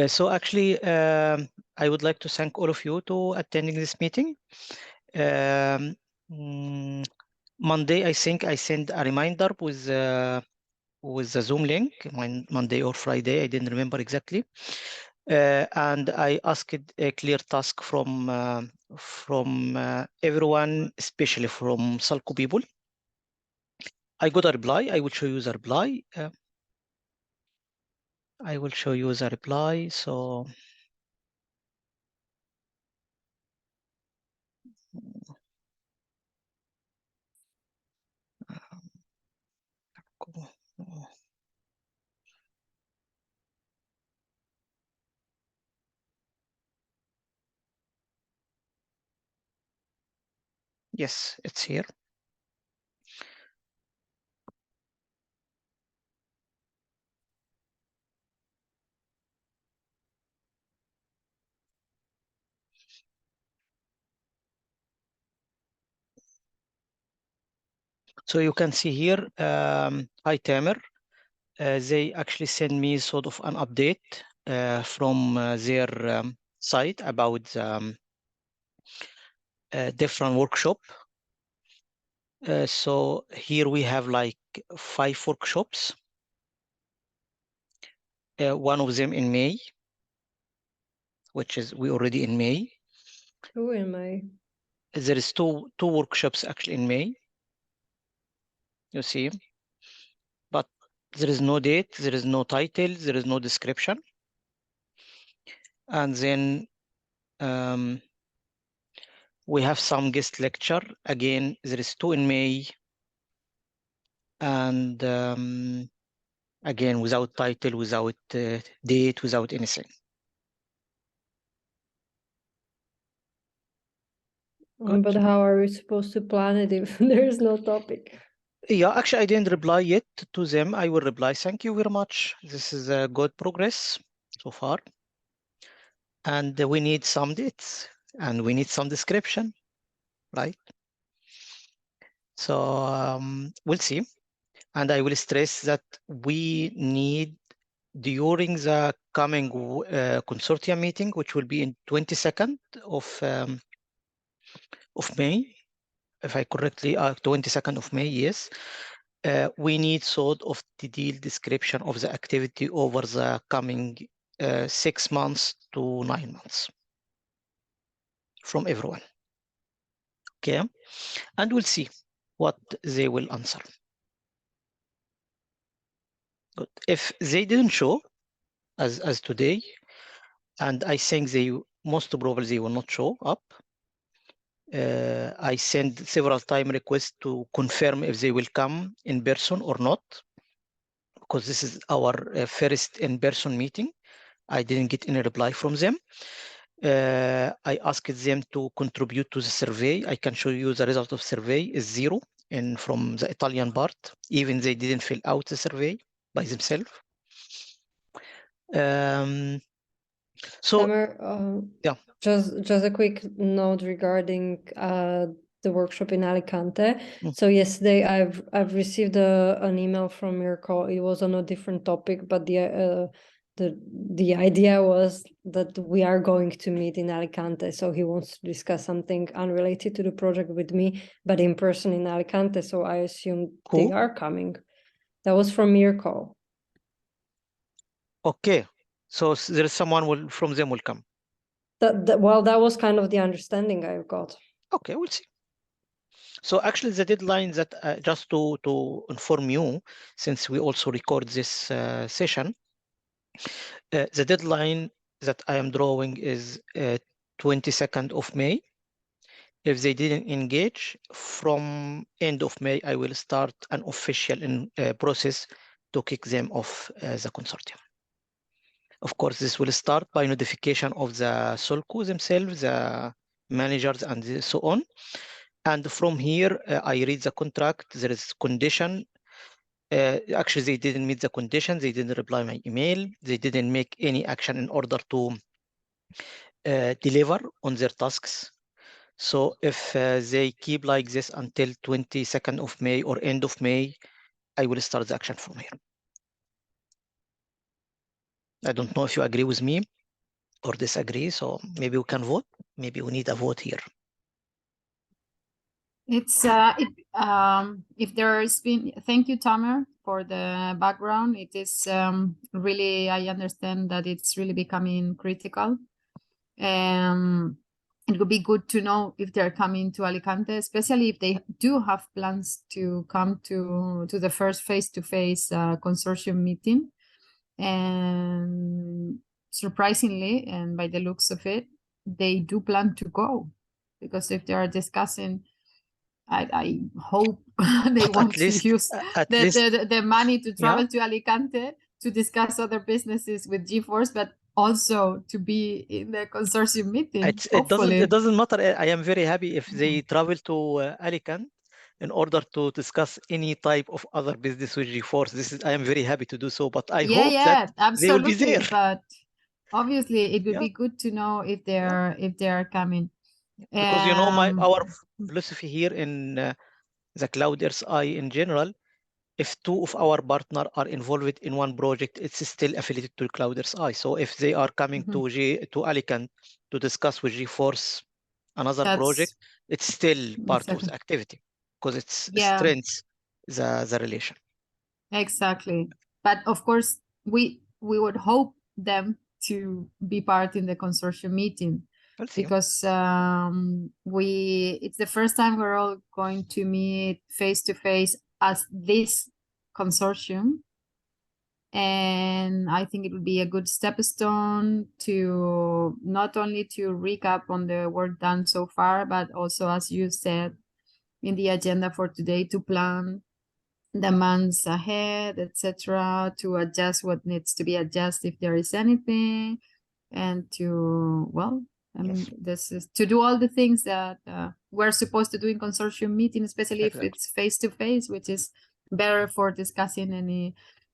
So actually, I would like to thank all of you to attending this meeting. Monday, I think I sent a reminder with the Zoom link, Monday or Friday, I didn't remember exactly. And I asked a clear task from everyone, especially from Salco people. I got a reply. I will show you the reply. I will show you the reply. So yes, it's here. So you can see here, hi Tamer. They actually send me sort of an update from their site about different workshop. So here we have like 5 workshops. One of them in May, which is we already in May. Who in May? There is two workshops actually in May. You see, but there is no date, there is no title, there is no description. And then we have some guest lecture. Again, there is 2 in May. And again, without title, without date, without anything. Good. But how are we supposed to plan it if there is no topic? Yeah, actually, I didn't reply yet to them. I will reply. Thank you very much. This is a good progress so far. And we need some dates and we need some description, right? So we'll see. And I will stress that we need during the coming consortium meeting, which will be in 22nd of May, if I correctly, 22nd of May, yes. We need sort of the deal description of the activity over the coming 6 months to 9 months from everyone. Okay, and we'll see what they will answer. Good. If they didn't show as today, and I think they most probably they will not show up. I sent several time requests to confirm if they will come in person or not, because this is our first in-person meeting. I didn't get any reply from them. I asked them to contribute to the survey. I can show you the result of survey is 0 and from the Italian part, even they didn't fill out the survey by themselves. So Summer, yeah, just a quick note regarding the workshop in Alicante. So yesterday I've received an email from Mirko. It was on a different topic, but the idea was that we are going to meet in Alicante. So he wants to discuss something unrelated to the project with me, but in person in Alicante. So I assume they are coming. That was from Mirko. Okay, so there is someone from them will come. Well, that was kind of the understanding I've got. Okay, we'll see. So actually the deadline that just to inform you, since we also record this session, the deadline that I am drawing is 22nd of May. If they didn't engage, from end of May, I will start an official process to kick them off the consortium. Of course, this will start by notification of the Solco themselves, the managers, and so on. And from here, I read the contract. There is condition. Actually, they didn't meet the condition. They didn't reply my email. They didn't make any action in order to deliver on their tasks. So if they keep like this until 22nd of May or end of May, I will start the action from here. I don't know if you agree with me or disagree, so maybe we can vote. Maybe we need a vote here. It's if there's been, thank you, Tamer, for the background. It is really, I understand that it's really becoming critical. It would be good to know if they're coming to Alicante, especially if they do have plans to come to the first face-to-face consortium meeting. And surprisingly, and by the looks of it, they do plan to go, because if they are discussing, I hope they But want at least, to use at least, the money to travel yeah, to Alicante to discuss other businesses with GeForce, but also to be in the consortium meeting. it Hopefully, doesn't matter. I am very happy if they travel to Alicante in order to discuss any type of other business with GeForce. I am very happy to do so, but I hope that they will be absolutely. there. But obviously, it would Yeah, be good to know if yeah. they are coming. Because you know our Um, philosophy here in the Cloud Earth Eye in general, if two of our partner are involved in one project, it's still affiliated to Cloud Earth Eye. So if they are coming to Alicante to discuss with GeForce another project, That's it's still part of exactly. the activity because it's Yeah, strengthens the relation. exactly. But of course, we would hope them to be part in the consortium meeting, We'll see. because it's the first time we're all going to meet face to face as this consortium. And I think it would be a good stepping stone to not only to recap on the work done so far, but also, as you said, in the agenda for today, to plan the months ahead, etc., to adjust what needs to be adjusted if there is anything, and to, well, I mean, Yes, this is to do all the things that we're supposed to do in consortium meeting, especially if exactly. it's face to face, which is better for discussing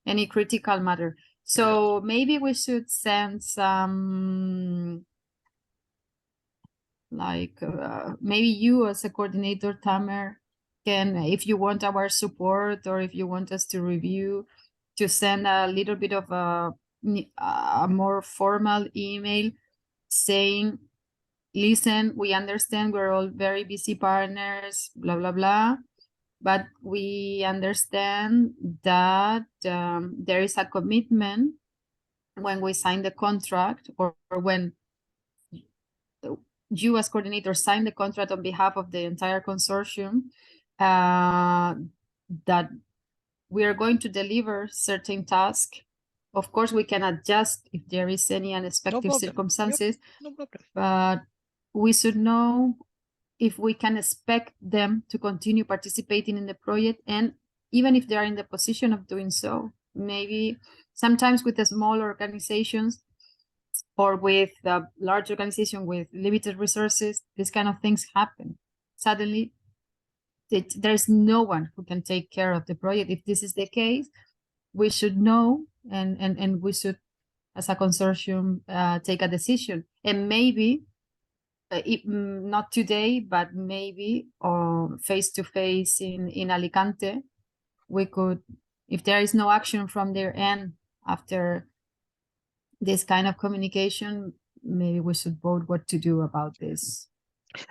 any critical matter. So maybe we should send some, like maybe you as a coordinator, Tamer, can, if you want our support or if you want us to review, to send a little bit of a more formal email saying, listen, we understand we're all very busy partners, blah, blah, blah, but we understand that there is a commitment when we sign the contract, or when you as coordinator sign the contract on behalf of the entire consortium, that we are going to deliver certain tasks. Of course, we can adjust if there is any No unexpected problem. Yep, circumstances, no problem. but we should know if we can expect them to continue participating in the project, and even if they are in the position of doing so. Maybe sometimes with the small organizations or with a large organization with limited resources, these kind of things happen. Suddenly, there's no one who can take care of the project. If this is the case, we should know, and we should, as a consortium, take a decision. And maybe, not today, but maybe face to face in Alicante, we could, if there is no action from their end after this kind of communication, maybe we should vote what to do about this.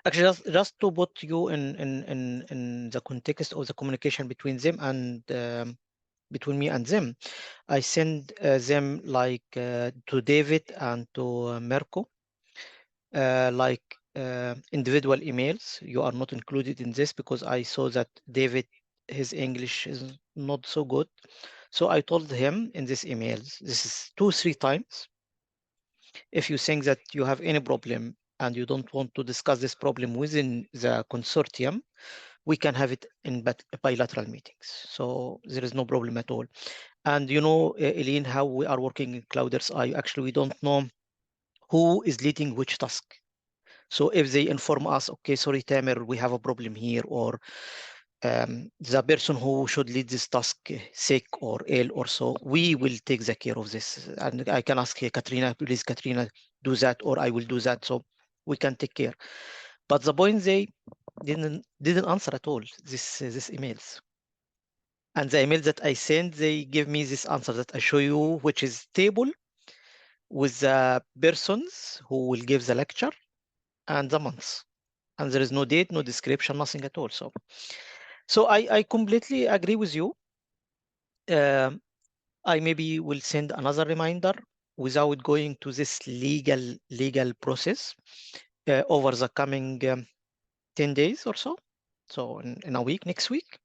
Actually, just to put you in the context of the communication between them and between me and them, I send them like to David and to Mirko, like individual emails. You are not included in this because I saw that David, his English is not so good. So I told him in this emails, this is 2-3 times. If you think that you have any problem and you don't want to discuss this problem within the consortium, we can have it in bilateral meetings. So there is no problem at all. And you know, Eileen, how we are working in Cloud Earth Eye, actually, we don't know who is leading which task. So if they inform us, okay, sorry, Tamer, we have a problem here, or the person who should lead this task sick or ill or so, we will take the care of this. And I can ask Katrina, please, Katrina, do that, or I will do that. So we can take care. But the point, they didn't answer at all this emails. And the email that I sent, they give me this answer that I show you, which is table with the persons who will give the lecture and the months. And there is no date, no description, nothing at all. So I completely agree with you. I maybe will send another reminder without going to this legal process over the coming 10 days or so. So in a week, next week,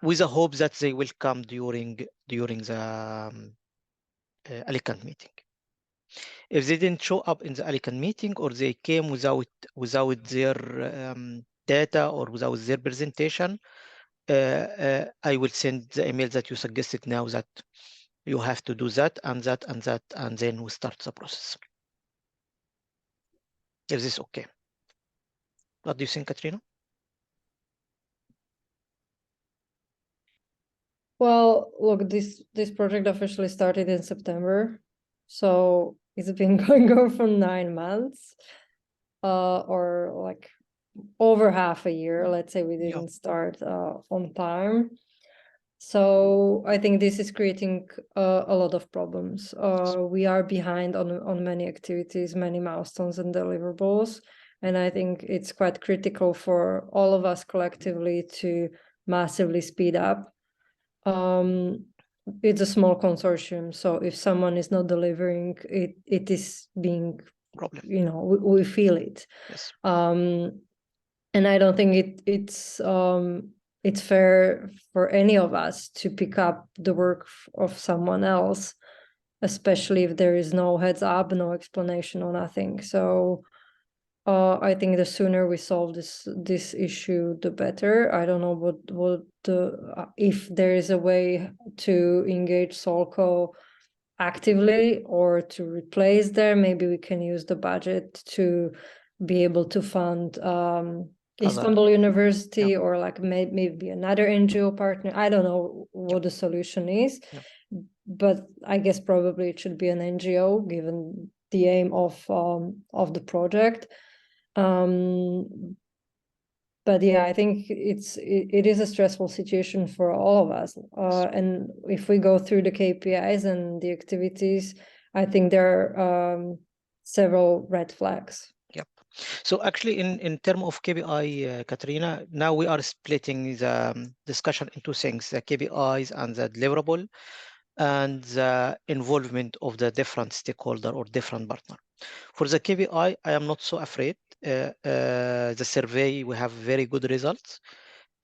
with the hope that they will come during the Alicante meeting. If they didn't show up in the Alicante meeting, or they came without their data or without their presentation, I will send the email that you suggested now, that you have to do that and that and that, and then we start the process. Is this okay? What do you think, Katrina? Well, look, this project officially started in September, so it's been going on for 9 months, or like over half a year. Let's say we didn't start on time. So I think this is creating a lot of problems. We are behind on many activities, many milestones and deliverables, and I think it's quite critical for all of us collectively to massively speed up. It's a small consortium, so if someone is not delivering, it is being Problem. You know, we feel it. Yes. And I don't think it's fair for any of us to pick up the work of someone else, especially if there is no heads up, no explanation, or nothing. So I think the sooner we solve this issue, the better. I don't know if there is a way to engage Solco actively or to replace them. Maybe we can use the budget to be able to fund Istanbul University, or like maybe another NGO partner. I don't know what the solution is, but I guess probably it should be an NGO, given the aim of the project. But yeah, I think it is a stressful situation for all of us. And if we go through the KPIs and the activities, I think there are several red flags. Yep. So actually, in terms of KPI, Katrina, now we are splitting the discussion into things: the KPIs and the deliverable, and the involvement of the different stakeholder or different partner. For the KPI, I am not so afraid. The survey, we have very good results.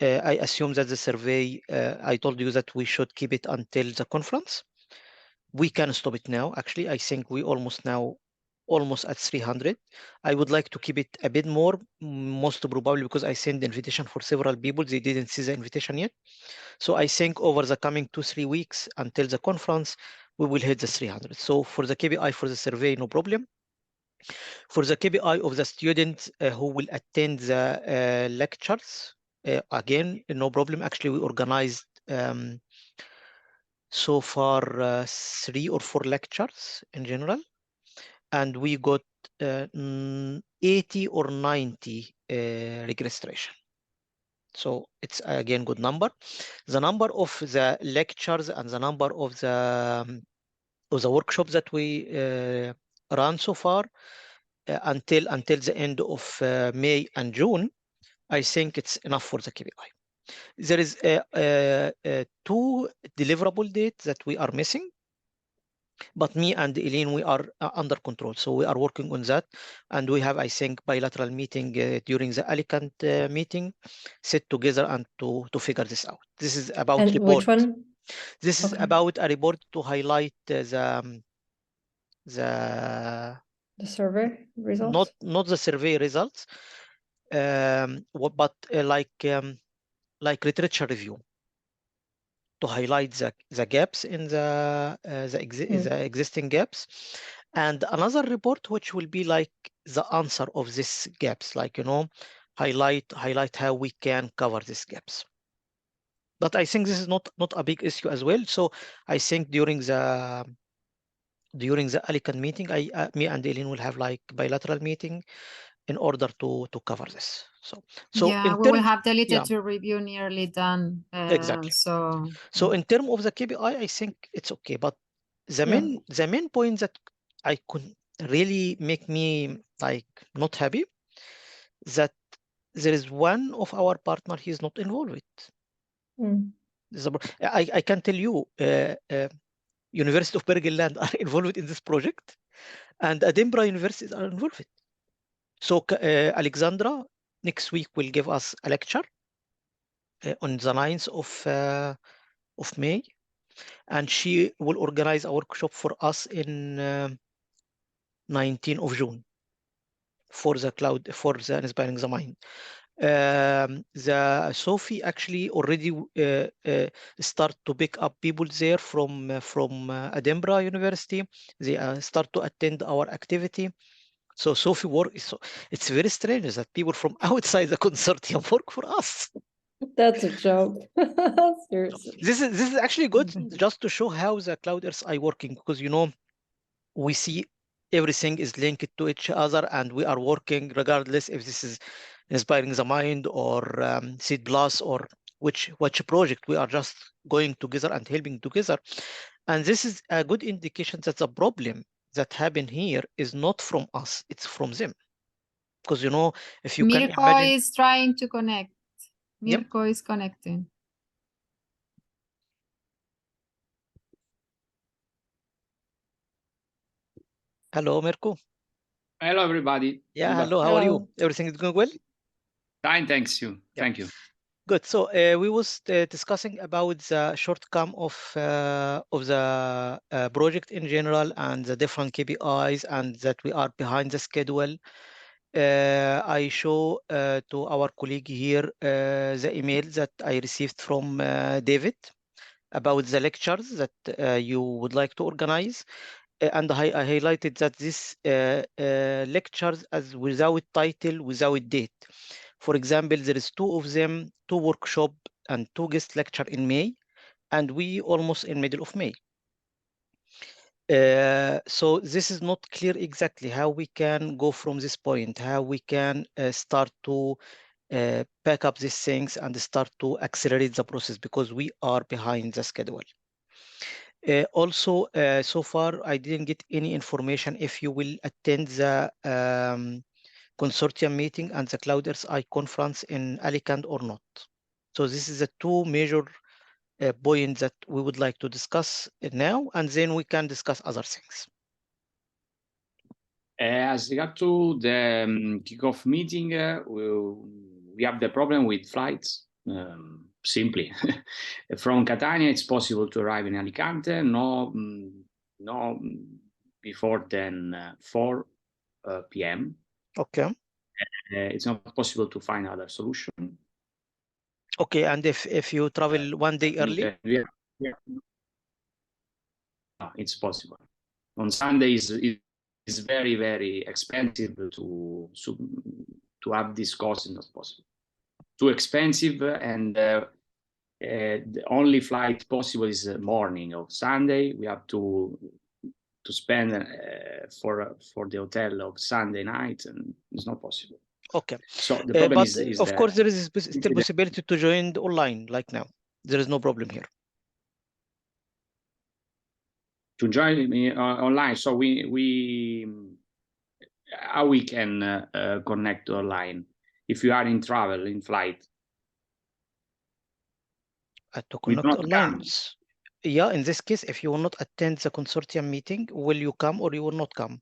I assume that the survey, I told you that we should keep it until the conference. We can stop it now. Actually, I think we almost at 300. I would like to keep it a bit more, most probably because I sent the invitation for several people. They didn't see the invitation yet. So I think over the coming 2-3 weeks until the conference, we will hit the 300. So for the KPI for the survey, no problem. For the KPI of the students who will attend the lectures, again, no problem. Actually, we organized so far 3 or 4 lectures in general, and we got 80 or 90 registration. So it's again good number. The number of the lectures and the number of the workshops that we run so far until the end of May and June, I think it's enough for the KPI. There is 2 deliverable dates that we are missing, but me and Eileen, we are under control. So we are working on that, and we have, I think, bilateral meeting during the Alicante meeting, sit together and to figure this out. This is about and report. Which one? This is about a report to highlight the survey results. Not the survey results, but like literature review, to highlight the gaps in the existing gaps, and another report which will be like the answer of these gaps, like, you know, highlight how we can cover these gaps. But I think this is not a big issue as well. So I think during the Alicante meeting, me and Eileen will have like bilateral meeting in order to cover this. So yeah, we will have the literature review nearly done. Exactly. So in terms of the KPI, I think it's okay, but the main point that I could really make me like not happy, that there is one of our partner he's not involved. I can tell you, University of Bergenland are involved in this project, and Edinburgh universities are involved. So Alexandra next week will give us a lecture on the 9th of May, and she will organize a workshop for us in 19th of June for the Inspiring the Mind. The Sophie actually already start to pick up people there from Edinburgh University. They start to attend our activity. So Sophie work. So it's very strange that people from outside the consortium work for us. That's a joke. Seriously. This is actually good, just to show how the Cloud Earth are working, because we see everything is linked to each other, and we are working regardless if this is Inspiring the Mind or Seed Plus or which project. We are just going together and helping together, and this is a good indication that the problem that happened here is not from us, it's from them. Because if you Mirko can imagine, is trying to connect. Yep. Mirko is connecting. Hello, Mirko. Hello, everybody. Yeah, hello. How are you? Everything is going well? Fine, thanks you. Yeah. Thank you. Good. So we was discussing about the shortcome of the project in general and the different KPIs, and that we are behind the schedule. I show to our colleague here the email that I received from David about the lectures that you would like to organize. And I highlighted that this lectures as without title, without date. For example, there is 2 of them, 2 workshop and 2 guest lecture in May, and we almost in middle of May. So this is not clear exactly how we can go from this point, how we can start to pack up these things and start to accelerate the process, because we are behind the schedule. Also, so far, I didn't get any information if you will attend the consortium meeting and the Cloud Earth Eye conference in Alicante or not. So this is the 2 major points that we would like to discuss now, and then we can discuss other things. As regard to the kickoff meeting, we have the problem with flights. Simply, from Catania, it's possible to arrive in Alicante, no before than 4 p.m. Okay. It's not possible to find other solution. Okay, and if you travel 1 day early? No, it's possible. On Sundays, it's very, very expensive to have this course. Is not possible. Too expensive, and the only flight possible is the morning of Sunday. We have to spend for the hotel of Sunday night, and it's not possible. Okay. So the problem but is of course there is still possibility to join online like now. There is no problem here. To join me online, so how we can connect online if you are in travel, in flight. To connect online. Yeah, in this case, if you will not attend the consortium meeting, will you come or you will not come?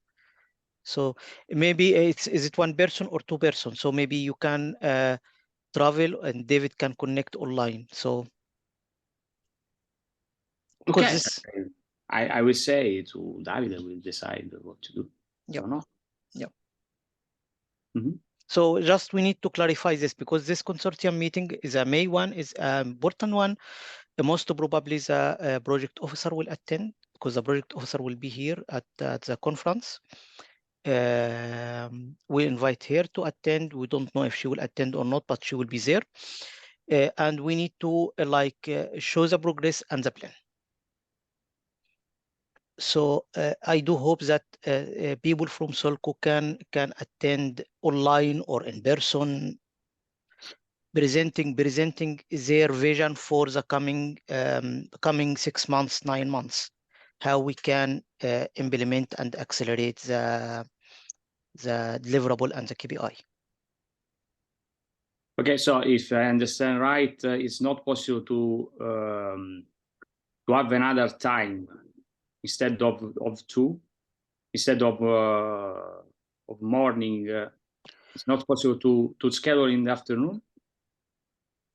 So maybe is it 1 person or 2 persons? So maybe you can travel and David can connect online. So okay, I will say to David, I will decide what to do. Yeah. So, no? Yeah. Mm-hmm. So just we need to clarify this, because this consortium meeting is a May one, is an important one. Most probably the project officer will attend, because the project officer will be here at the conference. We invite her to attend. We don't know if she will attend or not, but she will be there. And we need to show the progress and the plan. So I do hope that people from Solco can attend online or in person, presenting their vision for the coming 6 months, 9 months. how we can implement and accelerate the deliverable and the KPI. Okay, so if I understand right, it's not possible to have another time instead of 2, instead of morning. It's not possible to schedule in the afternoon.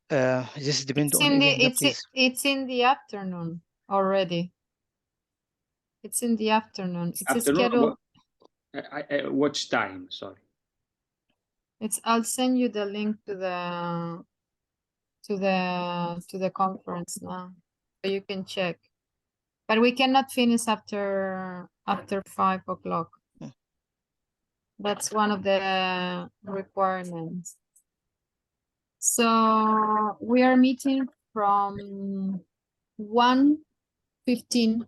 This depends on it's in the afternoon already. It's in the afternoon. It's afternoon, scheduled. Watch time, sorry. I'll send you the link to the conference now, so you can check. But we cannot finish after 5 o'clock. That's one of the requirements. So we are meeting from 1:15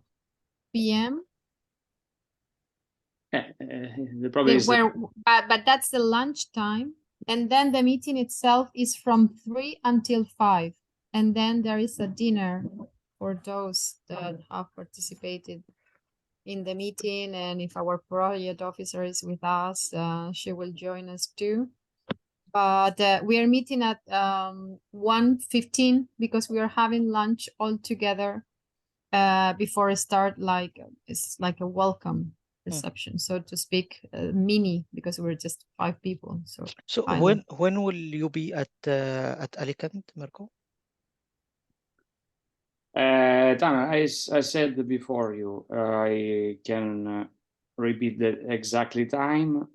p.m. The problem is but that's the lunch time, and then the meeting itself is from 3 until 5, and then there is a dinner for those that have participated in the meeting, and if our project officer is with us, she will join us too. But we are meeting at 1:15 because we are having lunch all together before I start. It's like a welcome reception, so to speak, mini, because we're just 5 people. So when will you be at Alicante, Marco? Tana, I said before you, I can repeat the exactly time.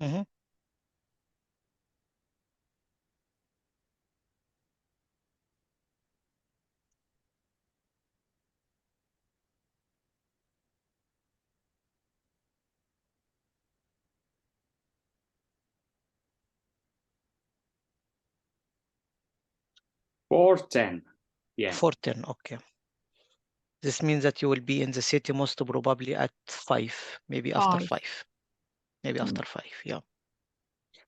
4:10. Yeah. 4:10. Okay. This means that you will be in the city most probably at 5, maybe after 5. Maybe after 5, yeah.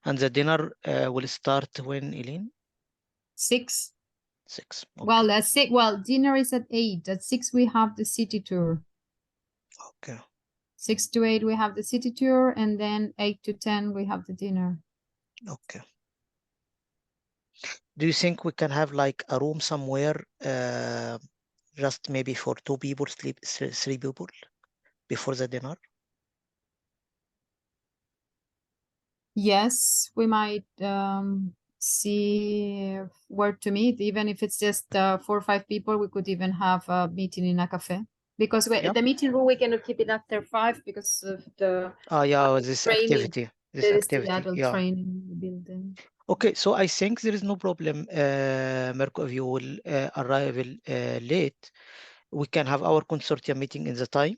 And the dinner will start when, Eileen? 6. 6. Okay. Well, at 6. Well, dinner is at 8. At 6 we have the city tour. Okay. 6 to 8 we have the city tour, and then 8 to 10 we have the dinner. Okay. Do you think we can have like a room somewhere, just maybe for 2 people, 3 people before the dinner? Yes, we might see where to meet. Even if it's just 4 or 5 people, we could even have a meeting in a cafe. Because the meeting room, we cannot keep it after 5 because of the this training. activity. This there activity, is the adult yeah. training in the building. Okay, so I think there is no problem, Marco, if you will arrive late, we can have our consortium meeting in the time.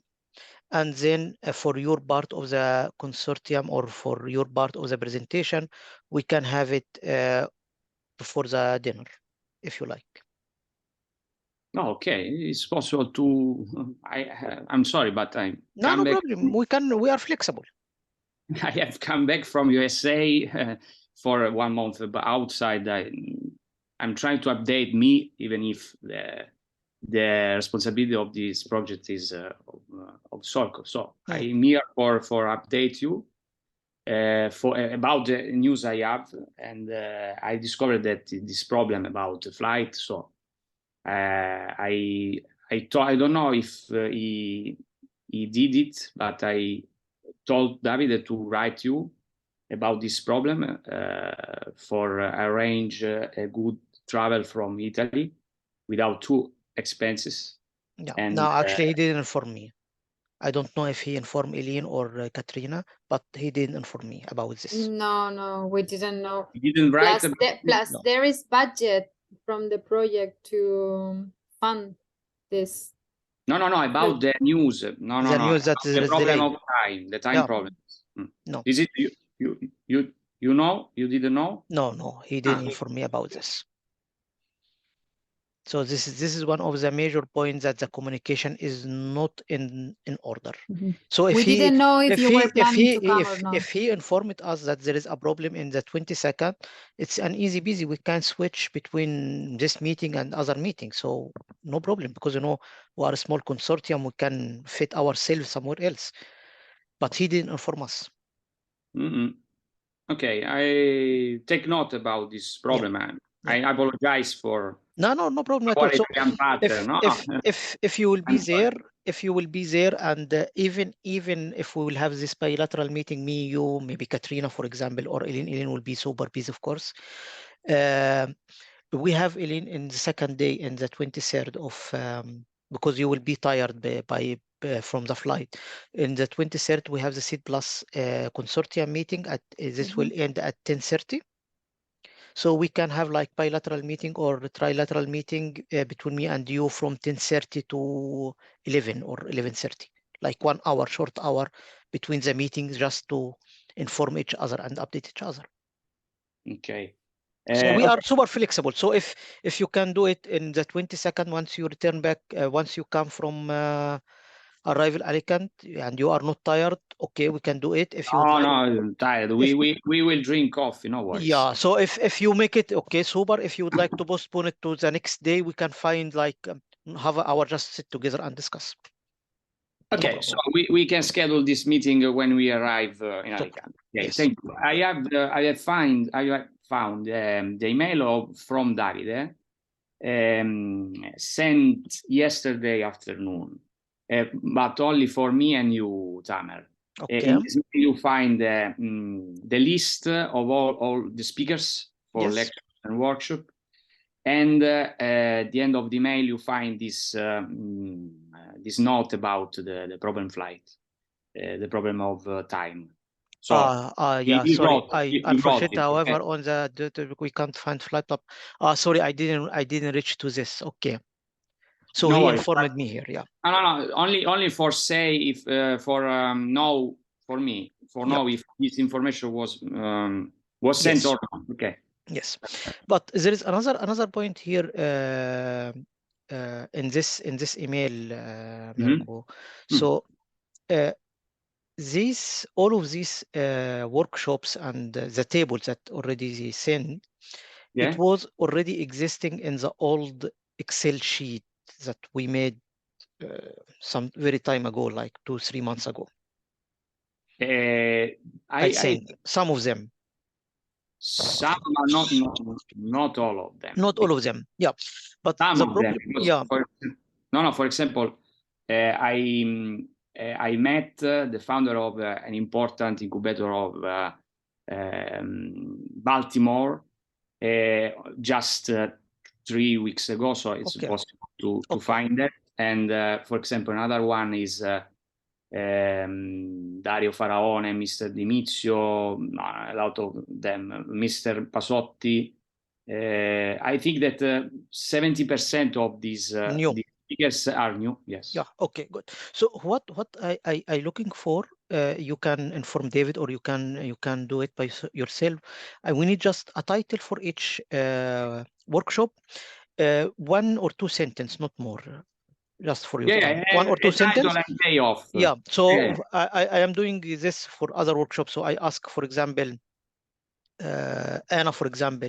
And then for your part of the consortium or for your part of the presentation, we can have it before the dinner, if you like. No, okay, it's possible to. I'm sorry, but no problem. We are flexible. I have come back from USA for 1 month, but outside I'm trying to update me, even if the responsibility of this project is of Solco. So I'm here for update you about the news I have, and I discovered that this problem about the flight. So I don't know if he did it, but I told David to write you about this problem for arrange a good travel from Italy without too expenses. Yeah. And no, actually, he didn't inform me. I don't know if he informed Eileen or Katrina, but he didn't inform me about this. No, we didn't know. He didn't write. Plus, there is budget from the project to fund this. No, about the news. No. The news that the problem of time, the time problem. No. Is it you know? You didn't know? No, he didn't inform me about this. So this is one of the major points, that the communication is not in order. So if We didn't know if you were planning to come or not. if he informed us that there is a problem in the 22nd, it's an easy busy. We can switch between this meeting and other meetings. So no problem, because, you know, we are a small consortium. We can fit ourselves somewhere else. But he didn't inform us. Okay, I take note about this problem. I apologize for. No problem at all. So if you will be there, and even if we will have this bilateral meeting, me, you, maybe Katrina, for example, or Eileen will be super busy, of course. We have Eileen in the second day, in the 23rd of, because you will be tired from the flight. In the 23rd, we have the SEED Plus consortium meeting. This will end at 10:30. So we can have like bilateral meeting or trilateral meeting between me and you from 10:30 to 11 or 11:30, like 1 hour, short hour between the meetings, just to inform each other and update each other. Okay. So we are super flexible. So if you can do it in the 22nd, once you return back, once you come from arrival Alicante and you are not tired, okay, we can do it. If you no, I'm tired. We will drink coffee, no worries. Yeah, so if you make it, okay, super. If you would like to postpone it to the next day, we can find like have an hour, just sit together and discuss. Okay, so we can schedule this meeting when we arrive in Alicante. Okay, Yes. thank you. I have found the email from Davide sent yesterday afternoon, but only for me and you, Tamer. Okay. In this you find the list of all the speakers for lectures and workshop, and at the end of the email you find this this note about the problem flight, the problem of time. So yeah, sorry, I unfortunately, however, okay. on the we can't find flight up. Sorry, I didn't reach to this. Okay, so No he worries. informed me here. Yeah. No. Only for say if for know for me know if this information was sent or not. Okay. Yes, but there is another point here in this email, Mirko. So all of these workshops and the tables that already they sent, it was already existing in the old Excel sheet that we made some very time ago, like 2-3 months ago. I sent some of them. Some are not all of them. Not all of them, yeah. But some the of problem, them, for example, I met the founder of an important incubator of Baltimore just 3 weeks ago, so it's possible to find it. And for example, another one is Dario Faraone, Mr. Dimizio, a lot of them, Mr. Pasotti. I think that 70% of these speakers are new. Yes. Yeah. Okay. Good. So what I looking for? You can inform David, or you can do it by yourself. We need just a title for each workshop, 1 or 2 sentences, not more. Just for your time. 1 or 2 sentences. Yeah. So I am doing this for other workshops. So I ask, for example, Anna, for example,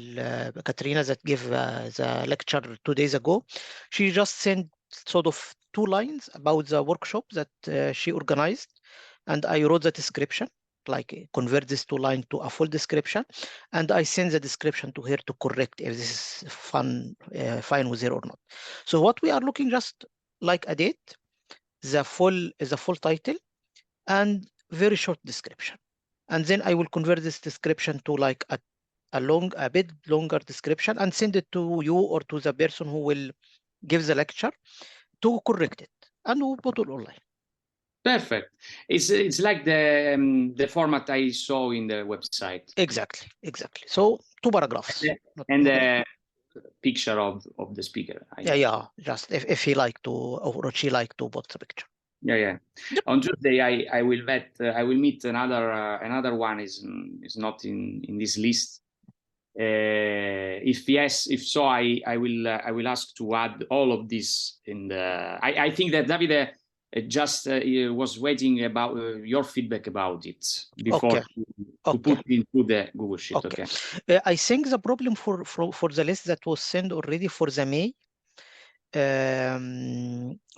Katrina, that gave the lecture 2 days ago, she just sent sort of 2 lines about the workshop that she organized, and I wrote the description, like convert this 2 lines to a full description, and I send the description to her to correct if this is fine with her or not. So what we are looking, just like a date, the full title, and very short description. And then I will convert this description to like a bit longer description and send it to you or to the person who will give the lecture to correct it, and we'll put it online. Perfect. It's like the format I saw in the website. Exactly. So 2 paragraphs. And the picture of the speaker. Yeah. Just if he like to, or she like to put the picture. Yeah. Yep. On Tuesday, I will meet another one is not in this list. If yes, if so, I will ask to add all of this in the. I think that Davide just was waiting about your feedback about it before to put into the Google Sheet. Okay. I think the problem for the list that was sent already for the May,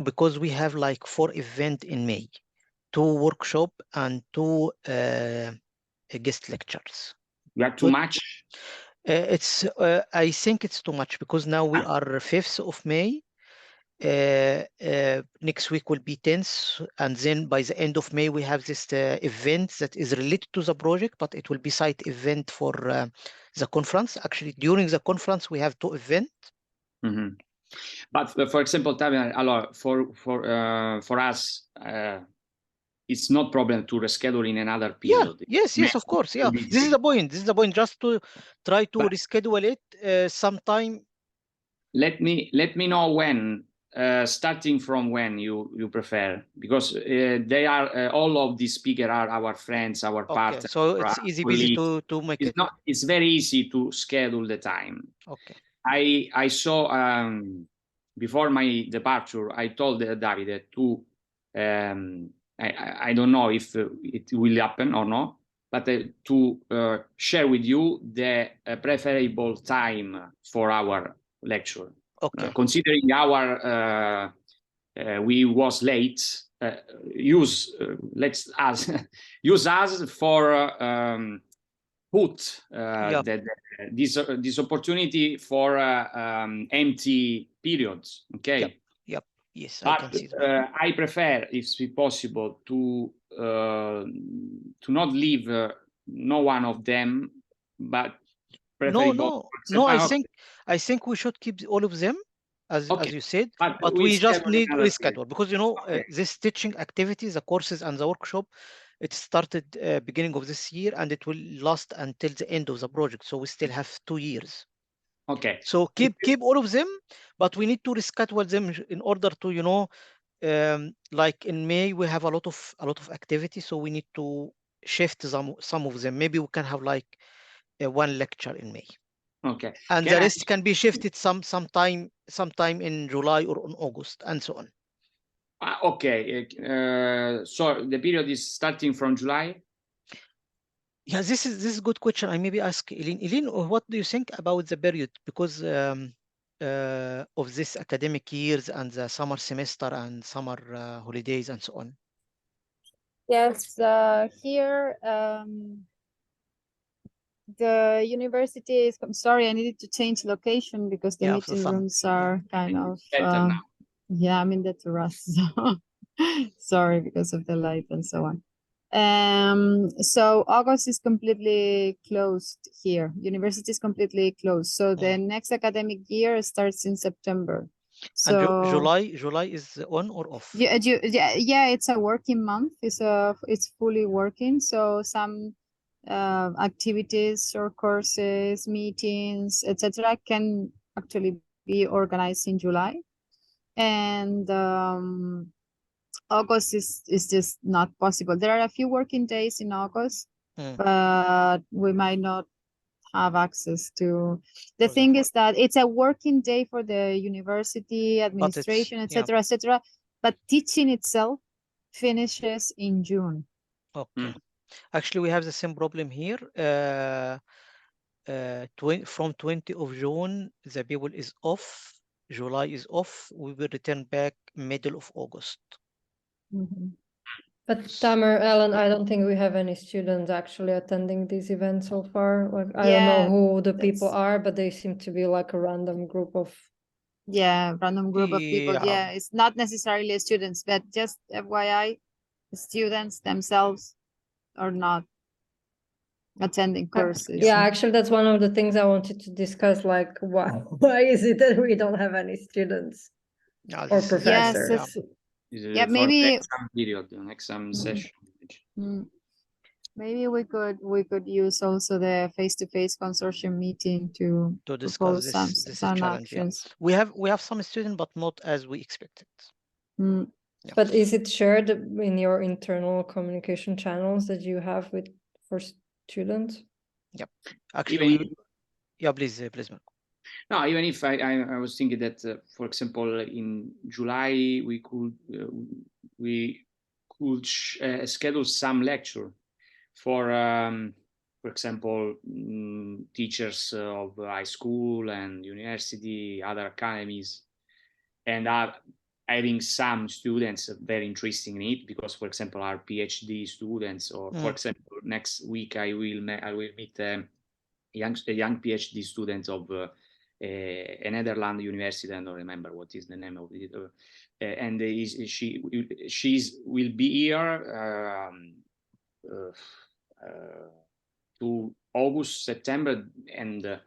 because we have like 4 events in May, 2 workshop and 2 guest lectures. You have too much? It's I think it's too much, because now we are 5th of May. Next week will be 10th, and then by the end of May we have this event that is related to the project, but it will be side event for the conference. Actually, during the conference we have 2 events. Mm-hmm. But for example, Tavian, for us, it's not problem to reschedule in another period. Yes, of course. Yeah, this is the point. This is the point. Just to try to reschedule it sometime. Let me know when. Starting from when you prefer, because they are all of these speakers are our friends, our partners. So it's easy to make it. It's very easy to schedule the time. Okay. I saw before my departure, I told Davide to I don't know if it will happen or not, but to share with you the preferable time for our lecture. Okay. Considering our we was late, use us for put this opportunity for empty periods. Okay. Yep. Yes, but I can see that. I prefer, if it's possible, to not leave no one of them, but no. I think we should keep all of them, as you said, but we just need to reschedule, because this teaching activity, the courses and the workshop, it started beginning of this year and it will last until the end of the project, so we still have 2 years. Okay. So keep all of them, but we need to reschedule them in order to like in May we have a lot of activity, so we need to shift some of them. Maybe we can have like 1 lecture in May. Okay. And the rest can be shifted sometime in July or in August, and so on. Okay. So the period is starting from July? Yeah, this is a good question. I maybe ask Eileen. Eileen, what do you think about the period? Because of this academic years and the summer semester and summer holidays and so on. Yes, here the university is. I'm sorry, I needed to change location because the meeting rooms are kind of. Yeah, I'm in the terrace. So sorry because of the light and so on. So August is completely closed here. University is completely closed. So the next academic year starts in September. So and July is on or off? Yeah, it's a working month. It's fully working. So some activities or courses, meetings, etc., can actually be organized in July, and August is just not possible. There are a few working days in August, but we might not have access to. The thing is that it's a working day for the university administration, etc., etc., but teaching itself finishes in June. Okay. Actually, we have the same problem here. From 20 of June, the people is off. July is off. We will return back middle of August. But Tamer, Ellen, I don't think we have any students actually attending these events so far. Like, I don't know who the people are, but they seem to be like a random group of. Yeah, random group of people. Yeah, it's not necessarily students, but just FYI, the students themselves are not attending courses. Yeah, actually, that's one of the things I wanted to discuss. Like, why is it that we don't have any students or professors? Yeah, maybe for exam period, exam session. Maybe we could use also the face-to-face consortium meeting to discuss propose some actions. Yeah. We have some students, but not as we expected. Yeah. But is it shared in your internal communication channels that you have for students? Yep. Actually, Yeah, please, Marco. No, even if I was thinking that, for example, in July we could schedule some lecture for example, teachers of high school and university, other academies, and having some students very interested in it, because, for example, our PhD students, or for example, next week I will meet a young PhD student of a Netherlands university. I don't remember what is the name of it, and she will be here to August, September, and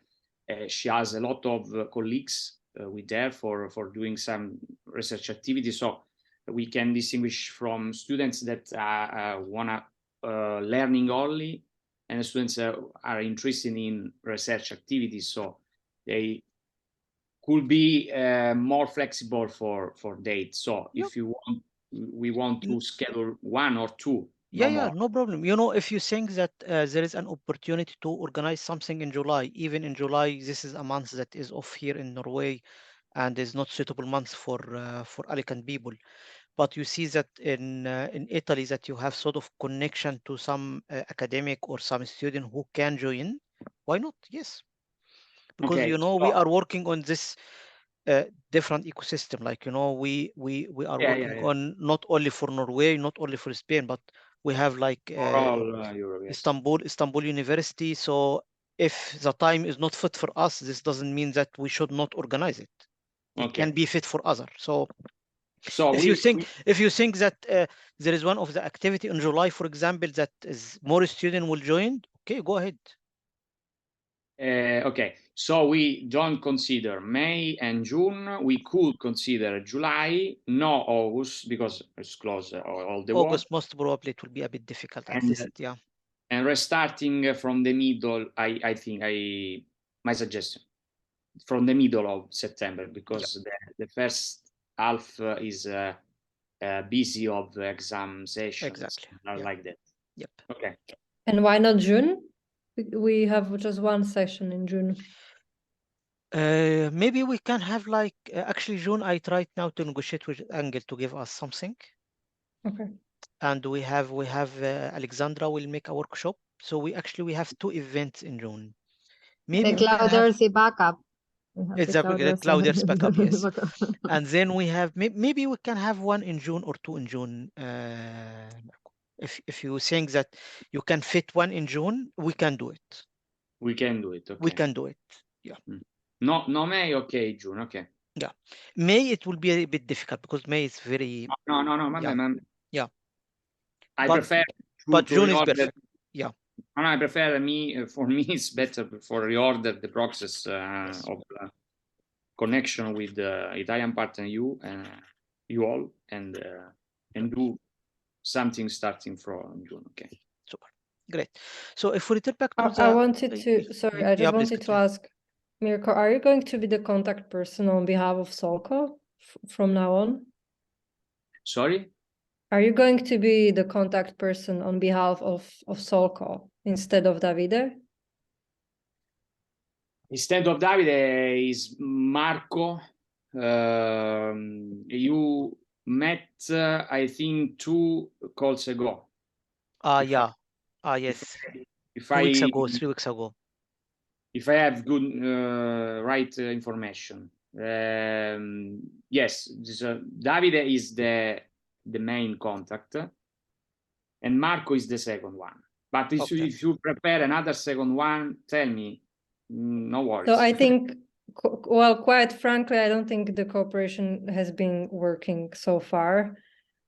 she has a lot of colleagues with her for doing some research activities. So we can distinguish from students that wanna learning only, and students are interested in research activities. So they could be more flexible for dates. So if you want, we want to schedule 1 or 2. Yeah, no problem. You know, if you think that there is an opportunity to organize something in July, even in July, this is a month that is off here in Norway, and is not suitable month for Alicante people. But you see that in Italy, that you have sort of connection to some academic or some student who can join. Why not? Yes, because Okay, you know so we are working on this different ecosystem. Like, you know, we are working on not only for Norway, not only for Spain, but we have like for all Europe, yes. Istanbul University. So if the time is not fit for us, this doesn't mean that we should not organize it. It can be fit for others. So if you think that there is one of the activity in July, for example, that is more student will join, okay, go ahead. Okay, so we don't consider May and June. We could consider July, no August, because it's close all the August, war. most probably it will be a bit difficult at And, least, yeah. And restarting from the middle, I think my suggestion, from the middle of September, because the first half is busy of exam sessions, exactly, like that. Yep. Okay. And why not June? We have just one session in June. Maybe we can have like actually June. I tried now to negotiate with Angel to give us something. Okay. And we have Alexandra will make a workshop. So we have 2 events in June. Maybe the Cloud Earth backup. It's the Cloud Earth backup, yes. And then we have maybe we can have 1 in June or 2 in June. If you think that you can fit 1 in June, we can do it. We can do it. Okay. We can do it. Yeah. No May. Okay, June. Okay. Yeah. May it will be a bit difficult because May is very. No. Yeah. I prefer. But June is perfect. Yeah. No, I prefer for me it's better for reorder the process of connection with the Italian partner, you all, and do something starting from June. Okay. Super. Great. So if we return back to I wanted to, sorry, I just wanted to ask, Mirko, are you going to be the contact person on behalf of Solco from now on? Sorry? Are you going to be the contact person on behalf of Solco instead of Davide? Instead of Davide is Marco. You met, I think, 2 calls ago. Yes. 3 weeks ago. If I have good right information, yes, Davide is the main contact, and Marco is the second one. But if you prepare another second one, tell me. No worries. So I think, well, quite frankly, I don't think the cooperation has been working so far.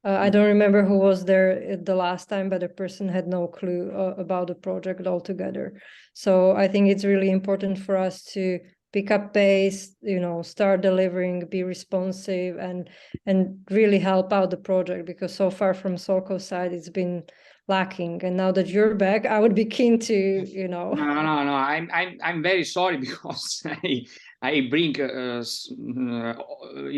I don't remember who was there the last time, but the person had no clue about the project altogether. So I think it's really important for us to pick up pace, start delivering, be responsive, and really help out the project, because so far from Solco's side, it's been lacking. And now that you're back, I would be keen to, No. I'm very sorry, because I bring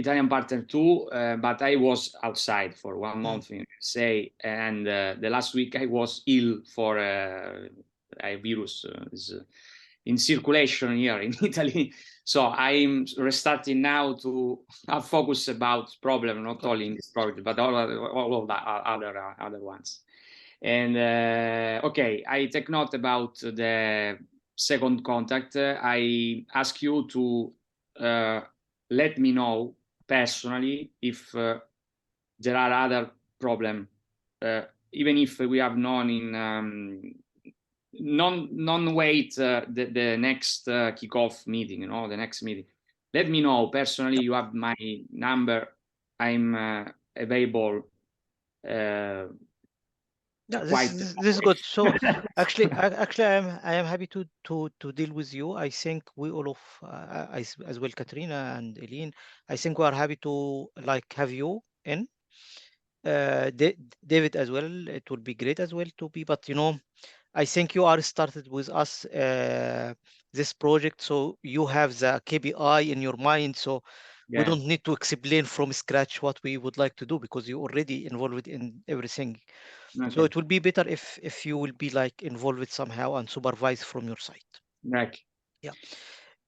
Italian partner too, but I was outside for 1 month in USA, and the last week I was ill for a virus. in circulation here in Italy. So I'm restarting now to have focus about problem, not only in this project, but all of the other ones. And okay, I take note about the second contact. I ask you to let me know personally if there are other problem, even if we have known in non-wait the next kickoff meeting, the next meeting. Let me know personally. You have my number. I'm available. Yeah, this is good. So actually, I am happy to deal with you. I think we all of as well, Katrina and Eileen. I think we are happy to like have you in. David as well. It would be great as well to be. But I think you are started with us this project, so you have the KPI in your mind. So we don't need to explain from scratch what we would like to do because you already involved in everything. Okay. So it will be better if you will be like involved somehow and supervise from your side. Right. Yeah.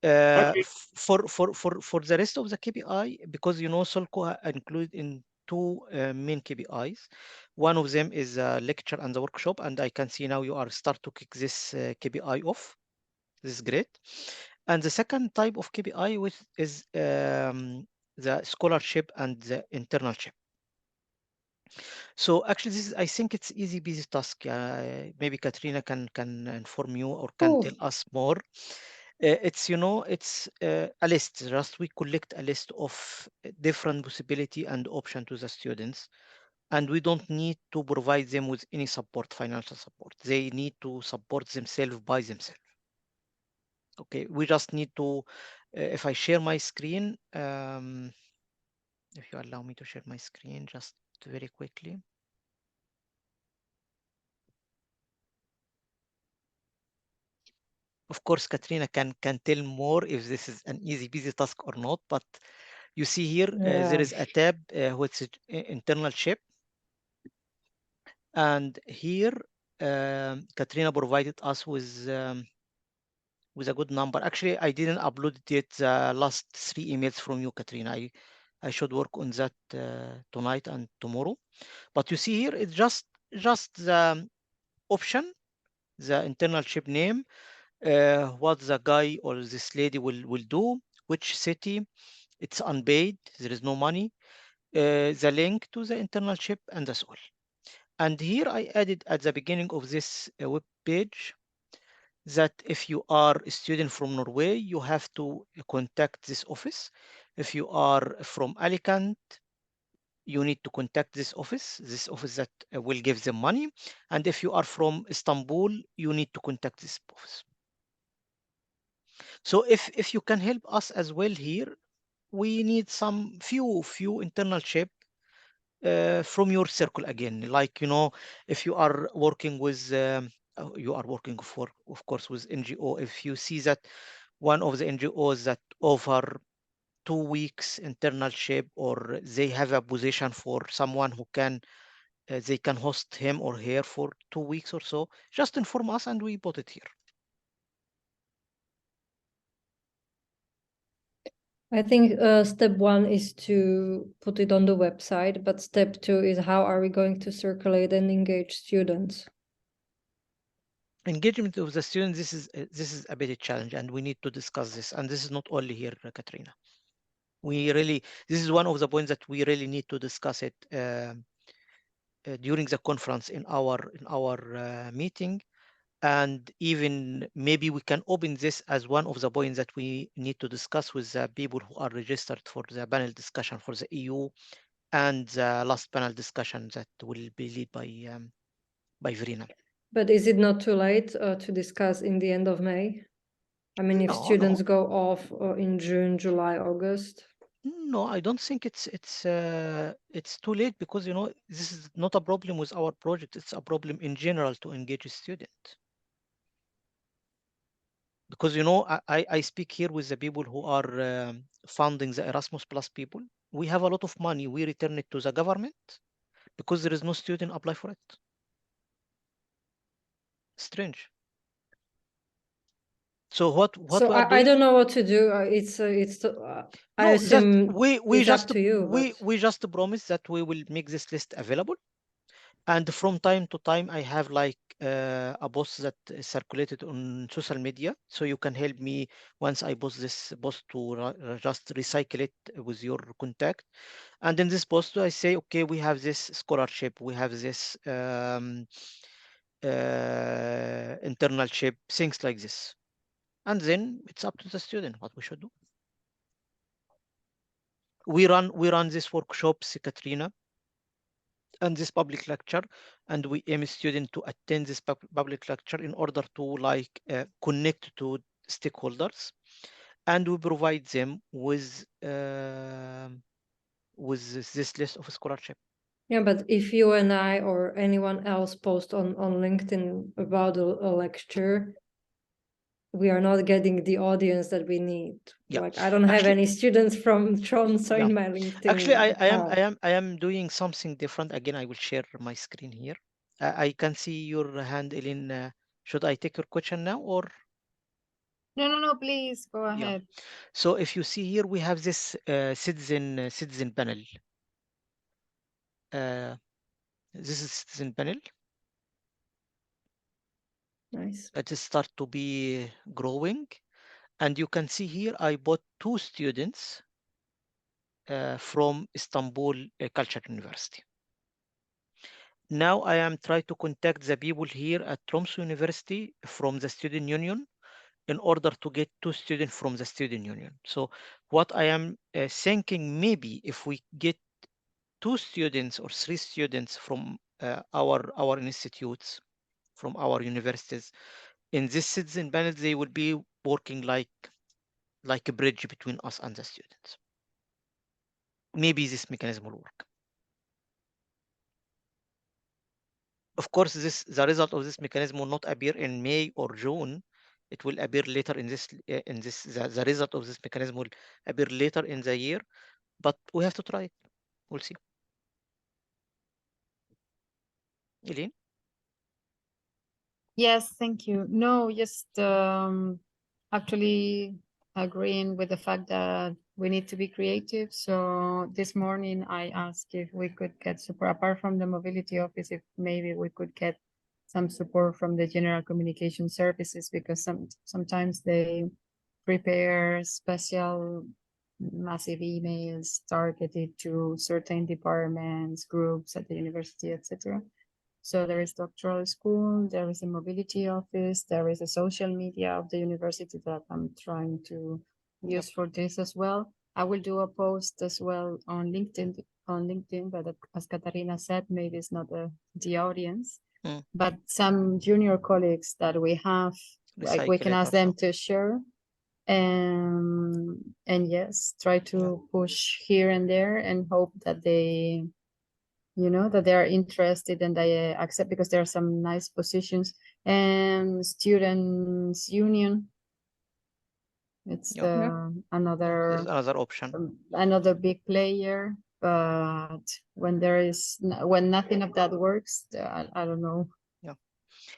Okay. For the rest of the KPI, because Solco included in two main KPIs. One of them is a lecture and the workshop, and I can see now you are start to kick this KPI off. This is great. And the second type of KPI, which is the scholarship and the internship. So actually, I think it's easy busy task. Maybe Katrina can inform you or can tell us more. It's a list. Just we collect a list of different possibility and option to the students, and we don't need to provide them with any support, financial support. They need to support themselves by themselves. Okay, we just need to. If I share my screen, if you allow me to share my screen, just very quickly. Of course, Katrina can tell more if this is an easy busy task or not, but you see here there is a tab which is internship, and here Katrina provided us with a good number. Actually, I didn't upload it yet. The last 3 emails from you, Katrina. I should work on that tonight and tomorrow. But you see here, it's just the option, the internship name, what the guy or this lady will do, which city, it's unpaid, there is no money, the link to the internship, and that's all. And here I added at the beginning of this web page that if you are a student from Norway, you have to contact this office. If you are from Alicante, you need to contact this office that will give them money. And if you are from Istanbul, you need to contact this office. So if you can help us as well here, we need some few internship from your circle again. Like, if you are working with, you are working for, of course, with NGO. If you see that one of the NGOs that offer 2 weeks internship, or they have a position for someone who can, they can host him or her for 2 weeks or so, just inform us and we put it here. I think step 1 is to put it on the website, but step 2 is how are we going to circulate and engage students? Engagement of the students, this is a bit a challenge, and we need to discuss this. And this is not only here, Katrina. This is one of the points that we really need to discuss it during the conference in our meeting. And even maybe we can open this as one of the points that we need to discuss with the people who are registered for the panel discussion for the EU, and the last panel discussion that will be led by Verena. But is it not too late to discuss in the end of May? I mean, if students go off in June, July, August? No, I don't think it's too late, because this is not a problem with our project. It's a problem in general to engage a student. Because I speak here with the people who are funding the Erasmus Plus people. We have a lot of money. We return it to the government because there is no student apply for it. Strange. So what So we are I doing? don't know what to do. I No, assume we it's just up to you. we just promise that we will make this list available, and from time to time I have like a post that is circulated on social media, so you can help me once I post this post to just recycle it with your contact. And in this post I say, okay, we have this scholarship, we have this internship, things like this, and then it's up to the student what we should do. We run these workshops, Katrina, and this public lecture, and we aim student to attend this public lecture in order to like connect to stakeholders, and we provide them with this list of scholarship. Yeah, but if you and I or anyone else post on LinkedIn about a lecture, we are not getting the audience that we need. Yeah. Like I don't have any students from Tromsø in my LinkedIn. Actually, I account. am doing something different. Again, I will share my screen here. I can see your hand, Eileen. Should I take your question now or? No, please go ahead. So if you see here, we have this citizen panel. This is citizen panel. Nice. It start to be growing, and you can see here I bought 2 students from Istanbul Culture University. Now I am trying to contact the people here at Tromsø University from the student union in order to get 2 students from the student union. So what I am thinking, maybe if we get 2 students or 3 students from our institutes, from our universities, in this citizen panel, they will be working like a bridge between us and the students. Maybe this mechanism will work. Of course, the result of this mechanism will not appear in May or June. It will appear later in this. The result of this mechanism will appear later in the year, but we have to try it. We'll see. Eileen? Yes, thank you. No, just actually agreeing with the fact that we need to be creative. So this morning I asked if we could get support apart from the mobility office, if maybe we could get some support from the general communication services, because sometimes they prepare special massive emails targeted to certain departments, groups at the university, etc. So there is doctoral school, there is a mobility office, there is a social media of the university that I'm trying to use for this as well. I will do a post as well on LinkedIn, but as Katarina said, maybe it's not the audience, but some junior colleagues that we have, like we can ask them to share. And yes, try to push here and there and hope that they, that they are interested and they accept, because there are some nice positions. And students union, it's another option, another big player. But when when nothing of that works, I don't know.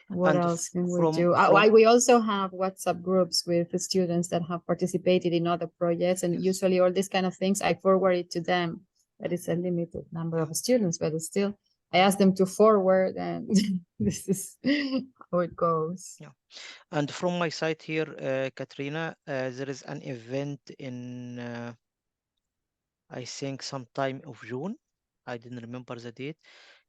What else can we do? We also have WhatsApp groups with the students that have participated in other projects, and usually all these kind of things I forward it to them, but it's a limited number of students, but still I ask them to forward, and this is how it goes. And from my side here, Katrina, there is an event in I think sometime of June. I didn't remember the date.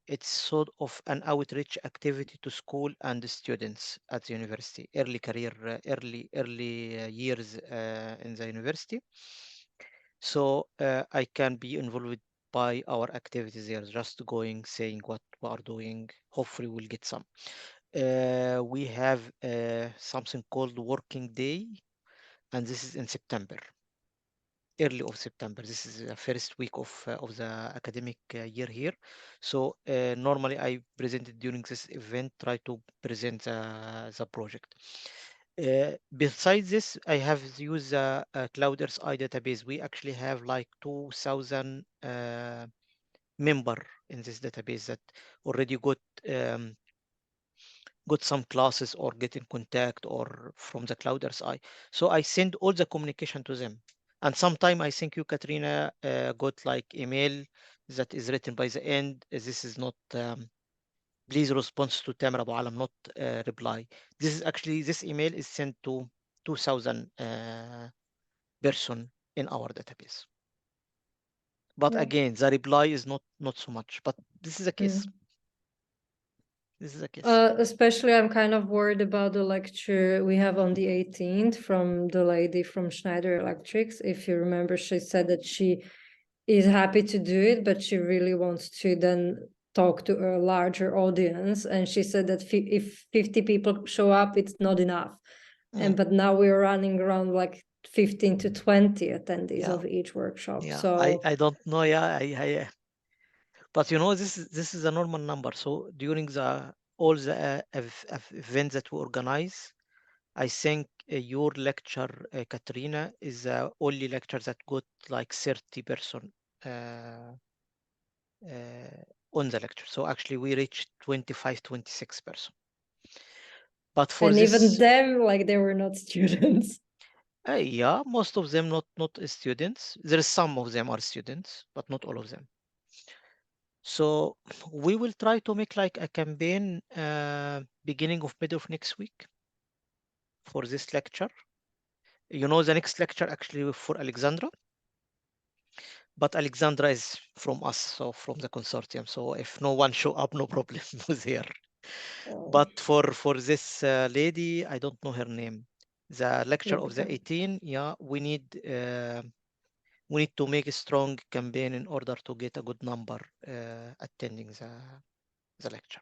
It's sort of an outreach activity to school and students at the university, early career, early years in the university. So I can be involved by our activities there, just going, saying what we are doing. Hopefully we'll get some. We have something called Working Day, and this is in September. Early of September. This is the first week of the academic year here. So normally I presented during this event, try to present the project. Besides this, I have used the Cloud Earth Eye database. We actually have like 2,000 member in this database that already got got some classes or get in contact or from the Cloud RSI. So I send all the communication to them. And sometime I think you, Katrina, got like email that is written by the end. This is not, please response to Tamer Abu Alam, not reply. This is actually, this email is sent to 2000 person in our database. But Yeah. again, the reply is not so much, but this is a case. This is a case. Especially I'm kind of worried about the lecture we have on the 18th from the lady from Schneider Electrics. If you remember, she said that she is happy to do it, but she really wants to then talk to a larger audience. And she said that if 50 people show up, it's not enough. But now we're running around like 15 to 20 attendees of each workshop. Yeah, so I don't know. Yeah, but you know, this is a normal number. So during all the events that we organize, I think your lecture, Katrina, is the only lecture that got like 30 person on the lecture. So actually we reached 25, 26 person. But for and this, even them, like they were not students. yeah, most of them not students. There is some of them are students, but not all of them. So we will try to make like a campaign beginning of middle of next week for this lecture. You know, the next lecture actually for Alexandra, but Alexandra is from us, so from the consortium. So if no one show up, no problem there. But for this lady, I don't know her name. The lecture of the 18, yeah, we need to make a strong campaign in order to get a good number attending the lecture.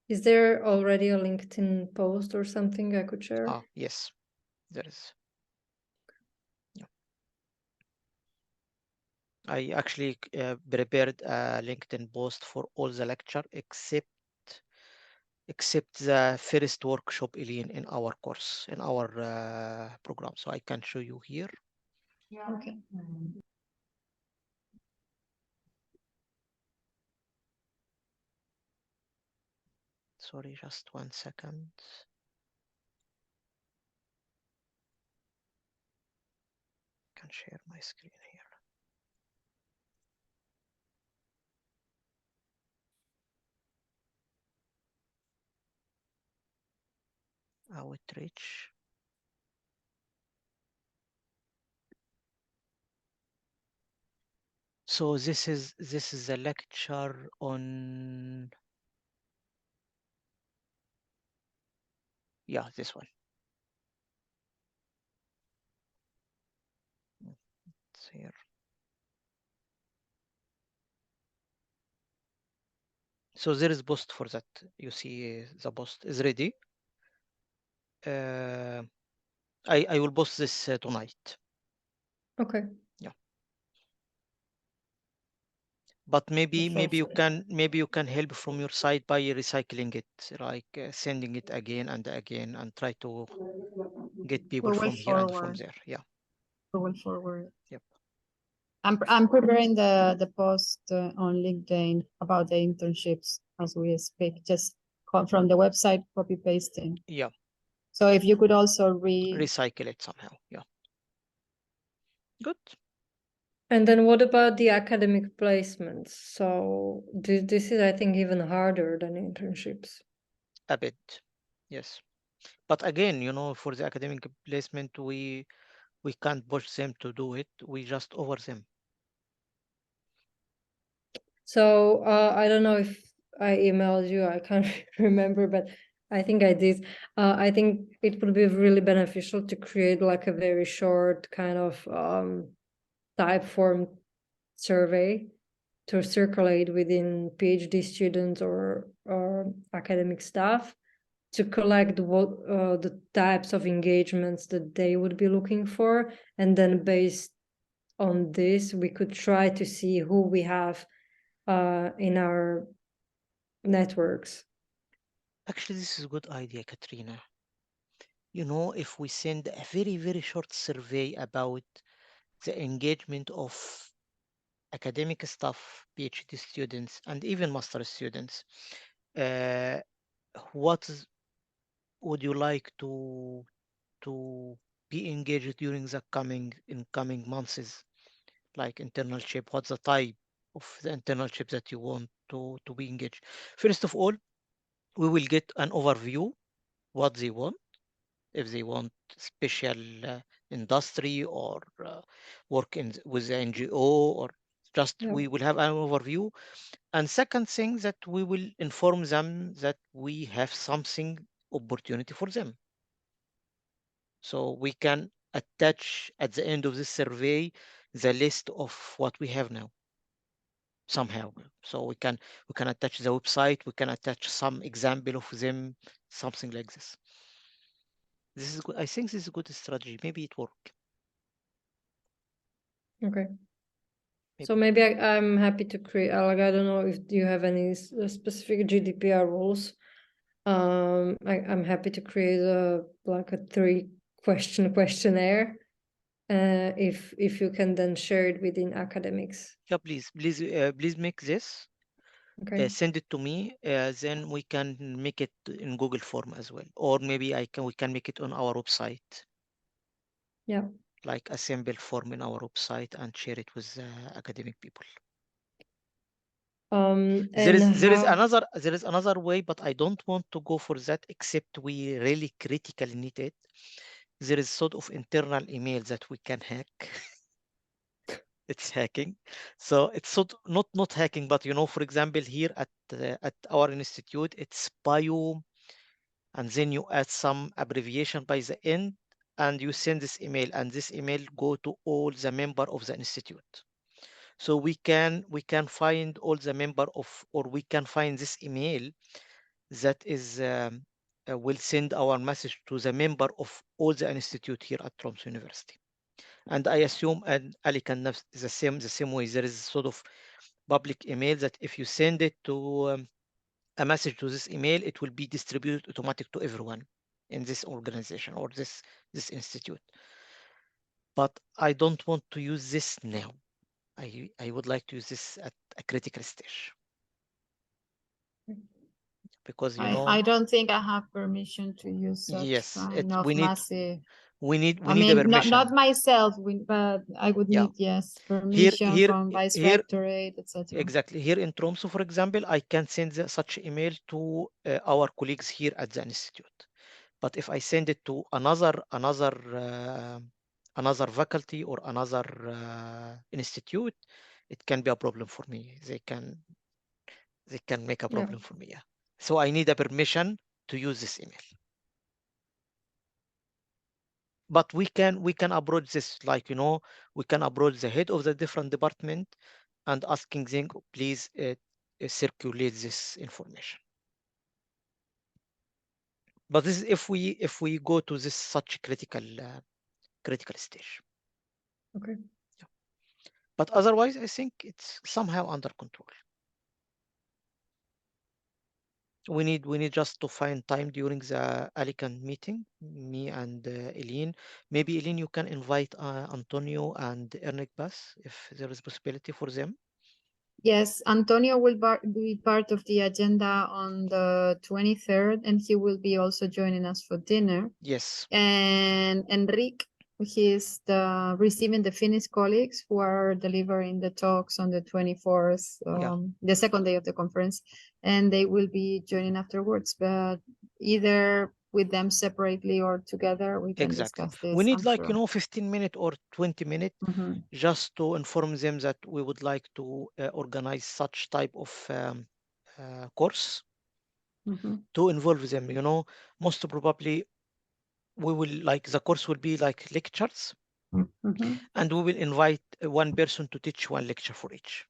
Is there already a LinkedIn post or something I could share? Yes, there is. Yeah. I actually prepared a LinkedIn post for all the lecture except the first workshop, Eileen, in our course, in our program. So I can show you here. Yeah. Okay. Sorry, just 1 second. I can share my screen here. Outreach. So this is a lecture on, yeah, this one. It's here. So there is post for that. You see the post is ready. I will post this tonight. Okay. Yeah. But maybe you can help from your side by recycling it, like sending it again and again, and try to get people from here and from there. Yeah. We will forward. Yep. I'm preparing the post on LinkedIn about the internships as we speak, just from the website, copy pasting. Yeah. So if you could also recycle it somehow. Yeah. Good. And then what about the academic placements? So this is, I think, even harder than internships. A bit, yes. But again, you know, for the academic placement, we can't push them to do it. We just offer them. So I don't know if I emailed you, I can't remember, but I think I did. I think it would be really beneficial to create like a very short kind of type form survey to circulate within PhD students or academic staff to collect what the types of engagements that they would be looking for, and then based on this we could try to see who we have in our networks. Actually, this is a good idea, Katrina. You know, if we send a very, very short survey about the engagement of academic staff, PhD students, and even master students what would you like to be engaged during the coming months, like internship? What's the type of the internship that you want to be engaged? First of all, we will get an overview what they want, if they want special industry or work with the NGO, or just we will have an overview. And second thing, that we will inform them that we have something opportunity for them. So we can attach at the end of this survey the list of what we have now somehow. So we can attach the website, we can attach some example of them, something like this. This is good. I think this is a good strategy. Maybe it work. Okay. So maybe I'm happy to create, like, I don't know if you have any specific GDPR rules. I'm happy to create a 3-question questionnaire. If you can then share it within academics. Yeah, please make this. Okay. Send it to me. Then we can make it in Google Form as well, or maybe we can make it on our website. Yeah. Like a simple form in our website and share it with academic people. There is another way, but I don't want to go for that except we really critically need it. There is sort of internal email that we can hack. It's hacking. So it's sort not hacking, but for example, here at our institute, it's bio, and then you add some abbreviation by the end, and you send this email, and this email go to all the member of the institute. So we can find all the member of, or we can find this email that is will send our message to the member of all the institute here at Tromsø University. And I assume, and Ali can the same way, there is sort of public email that if you send it to a message to this email, it will be distributed automatic to everyone in this organization or this institute. But I don't want to use this now. I would like to use this at a critical stage. Because I don't think I have permission to use such kind of massive. We need a permission. Not myself, but I would need permission from vice rectorate, etc. Exactly. Here in Tromsø, for example, I can send such email to our colleagues here at the institute. But if I send it to another faculty or another institute, it can be a problem for me. They can make a problem for me. Yeah. So I need a permission to use this email. But we can approach this, like, we can approach the head of the different department and asking them, please circulate this information. But this is if we go to this such critical stage. Okay. Yeah. But otherwise, I think it's somehow under control. We need just to find time during the Alicante meeting, me and Eileen. Maybe Eileen, you can invite Antonio and Ernik Bass if there is possibility for them. Yes, Antonio will be part of the agenda on the 23rd, and he will be also joining us for dinner. Yes. And Enrique, he's receiving the Finnish colleagues who are delivering the talks on the 24th, the second day of the conference, and they will be joining afterwards. But either with them separately or together, we can discuss this. We need 15 minutes or 20 minutes just to inform them that we would like to organize such type of course to involve them. Most probably we will the course will be like lectures, and we will invite one person to teach one lecture for each.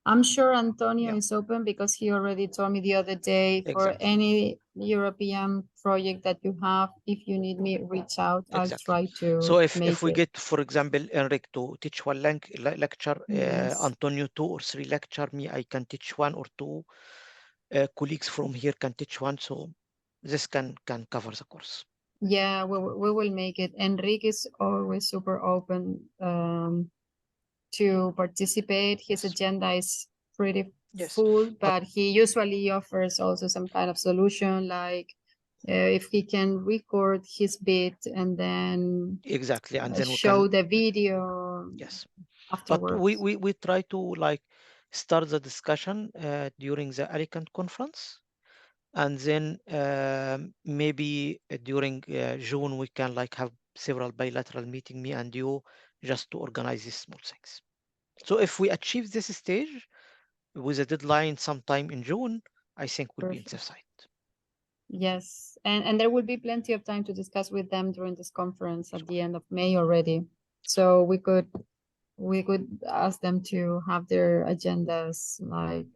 I'm sure Antonio is open because he already told me the other day for any European project that you have, if you need me, reach out. I'll try to. So if we get, for example, Enric to teach one lecture, Antonio 2 or 3 lecture, me, I can teach 1 or 2, colleagues from here can teach 1. So this can cover the course. Yeah, we will make it. Enrique is always super open to participate. His agenda is pretty full, but he usually offers also some kind of solution, like if he can record his bit and then exactly, and then we show can, the video. yes. Afterwards. But we try to like start the discussion during the Alicante conference, and then maybe during June we can like have several bilateral meeting, me and you, just to organize these small things. So if we achieve this stage with a deadline sometime in June, I think we'll be in the site. Yes, and there will be plenty of time to discuss with them during this conference at the end of May already. So we could ask them to have their agendas like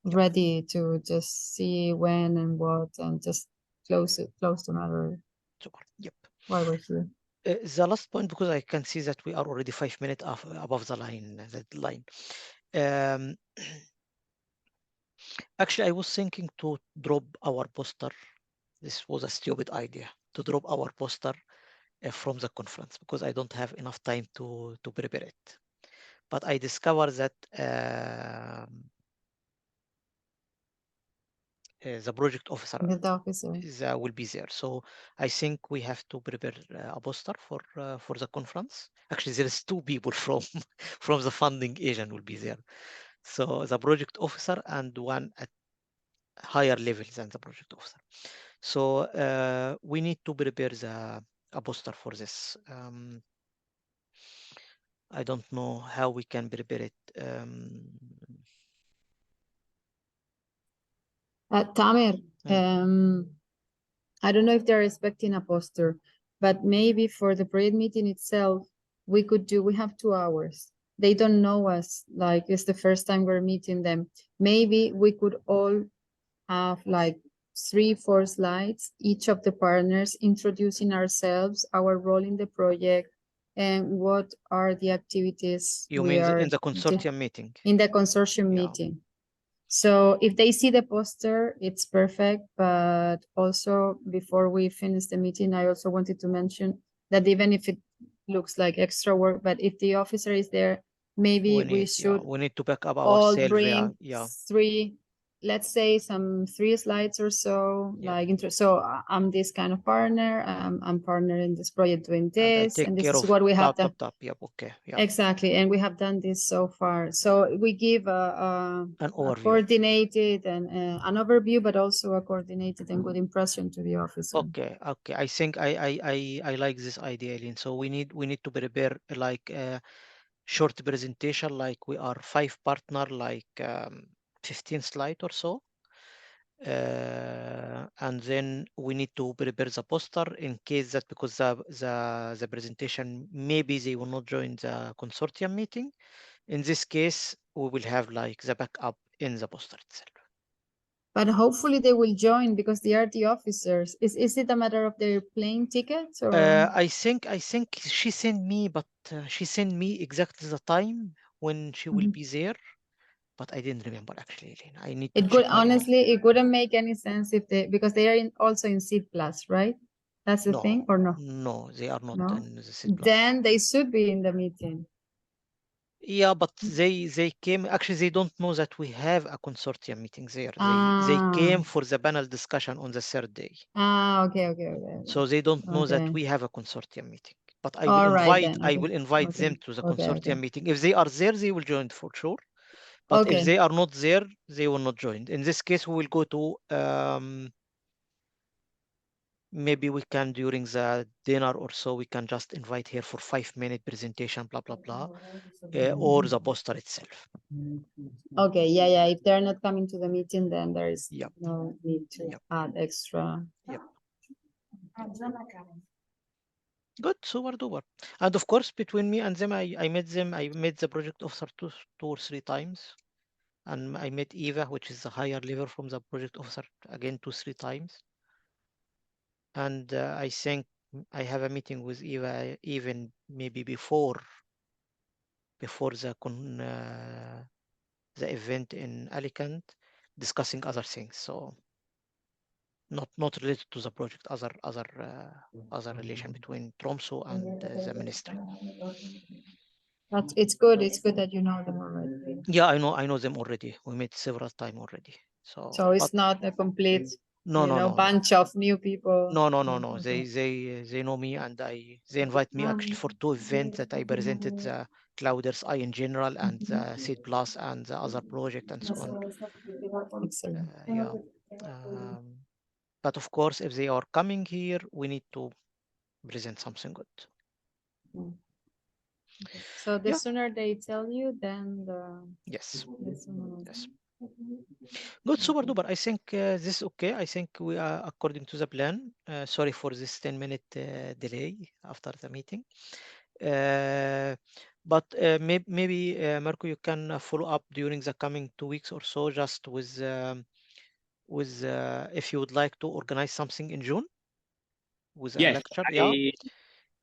ready to just see when and what, and just close the matter Super. Yep. while we're here. The last point, because I can see that we are already 5 minutes above the line. Actually, I was thinking to drop our poster. This was a stupid idea, to drop our poster from the conference, because I don't have enough time to prepare it. But I discovered that the project officer will be there. So I think we have to prepare a poster for the conference. Actually, there is 2 people from from the funding agent will be there. So the project officer and one at higher level than the project officer. So we need to prepare a poster for this. I don't know how we can prepare it. Tamer, I don't know if they're expecting a poster, but maybe for the project meeting itself, we have 2 hours. They don't know us, like it's the first time we're meeting them. Maybe we could all have like 3-4 slides, each of the partners introducing ourselves, our role in the project, and what are the activities you mean in the consortium meeting? In the consortium meeting. So if they see the poster, it's perfect. But also, before we finish the meeting, I also wanted to mention that even if it looks like extra work, but if the officer is there, maybe we should we need to back up all ourselves. bring 3, let's say some 3 slides or so, like so I'm this kind of partner, I'm partner in this project doing this, and this is what we have done. Exactly, and we have done this so far. So we give a coordinated and an overview, but also a coordinated and good impression to the officer. Okay. I think I like this idea, Eileen. So we need to prepare like a short presentation, like we are 5 partner, like 15 slide or so. And then we need to prepare the poster in case that, because the presentation, maybe they will not join the consortium meeting. In this case, we will have like the backup in the poster itself. But hopefully they will join because they are the officers. Is it a matter of their plane tickets or? I think she sent me, but she sent me exactly the time when she will be there. But I didn't remember actually, Elena. I need to check my honestly, it wouldn't make any sense if because they are also in Seed Plus, right? That's the thing, or no? No, they are not in the Seed Plus. Then they should be in the meeting. Yeah, but they came. Actually, they don't know that we have a consortium meeting there. They came for the panel discussion on the 3rd day. Okay. So they don't know that we have a consortium meeting. But I will invite them to the consortium meeting. If they are there, they will join for sure. But if they are not there, they will not join. In this case, we will go to maybe we can, during the dinner or so, we can just invite her for 5-minute presentation, blah blah blah, or the poster itself. Okay, yeah. If they're not coming to the meeting, then there is no need to add extra. Good, super duper. And of course, between me and them, I met them. I met the project officer 2 or 3 times, and I met Eva, which is the higher level from the project officer, again 2 or 3 times. And I think I have a meeting with Eva even maybe before the event in Alicante, discussing other things. So not related to the project, other relation between Tromso and the ministry. It's good. It's good that you know them already. Yeah, I know them already. We met several times already. So it's not a complete, no, bunch of new people. No. They know me, and they invite me actually for 2 events that I presented, the Clouders I in general and the Seed Plus and the other project and so on. Excellent. Yeah. But of course, if they are coming here, we need to present something good. So the sooner they tell you, then Yes. the sooner. Yes. Good, super duper. I think this is okay. I think we are according to the plan. Sorry for this 10-minute delay after the meeting. But maybe Marco, you can follow up during the coming 2 weeks or so, just with if you would like to organize something in June with a Yes, lecture. Yeah.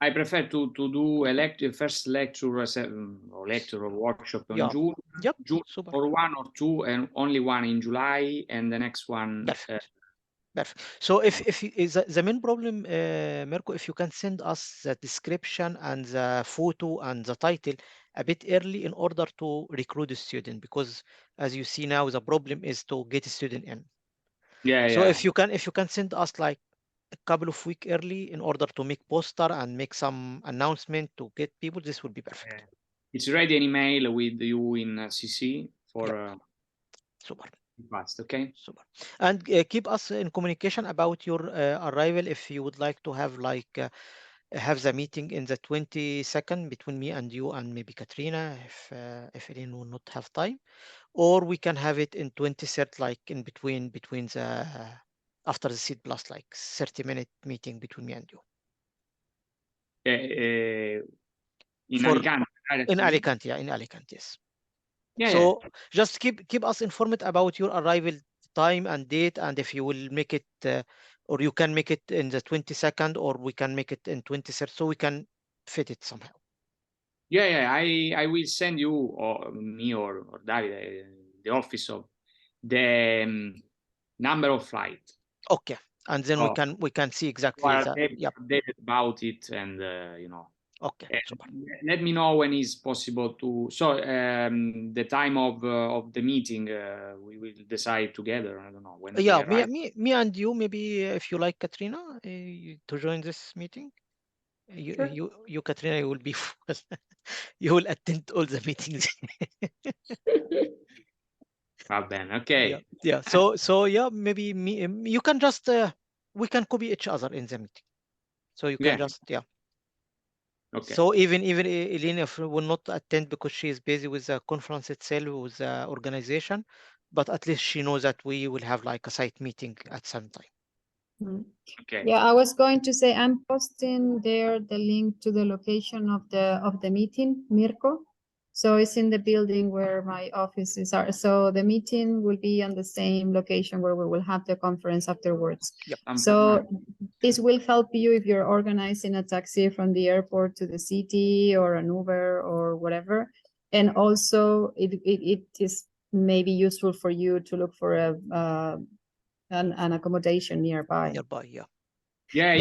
I prefer to do a first lecture or lecture or workshop in June. Yep. June Super. or 1 or 2, and only one in July, and the next one. Perfect. Perfect. So if the main problem, Mirko, if you can send us the description and the photo and the title a bit early in order to recruit a student, because as you see now, the problem is to get a student in. Yeah. So if you can send us like a couple of weeks early in order to make poster and make some announcement to get people, this would be perfect. It's already an email with you in CC for super fast, okay? Super. And keep us in communication about your arrival if you would like to have like have the meeting in the 22nd between me and you and maybe Katrina if Eileen will not have time, or we can have it in 23rd, like in between the after the seat plus, like 30-minute meeting between me and you. In Alicante. In Alicante, yeah, in Alicante, yes. Yeah. So just keep us informed about your arrival time and date, and if you will make it or you can make it in the 22nd, or we can make it in 23rd, so we can fit it somehow. Yeah. I will send you, or me or Davide, the office of the number of flight. Okay, and then we can see exactly updated about it, and Okay, super. Let me know when it's possible to. So the time of the meeting, we will decide together. I don't know when. Yeah, me and you, maybe if you like, Katrina, to join this meeting. Sure. You Katrina, you will be you will attend all the meetings. Okay. Yeah. So yeah, maybe you can just we can copy each other in the meeting. So you can just Okay. So even Elena will not attend because she is busy with the conference itself, with the organization, but at least she knows that we will have like a site meeting at some time. Okay. Yeah, I was going to say I'm posting there the link to the location of the meeting, Mirko. So it's in the building where my offices are. So the meeting will be on the same location where we will have the conference afterwards. Yep. So this will help you if you're organizing a taxi from the airport to the city, or an Uber or whatever. And also it is maybe useful for you to look for an accommodation nearby. Yeah.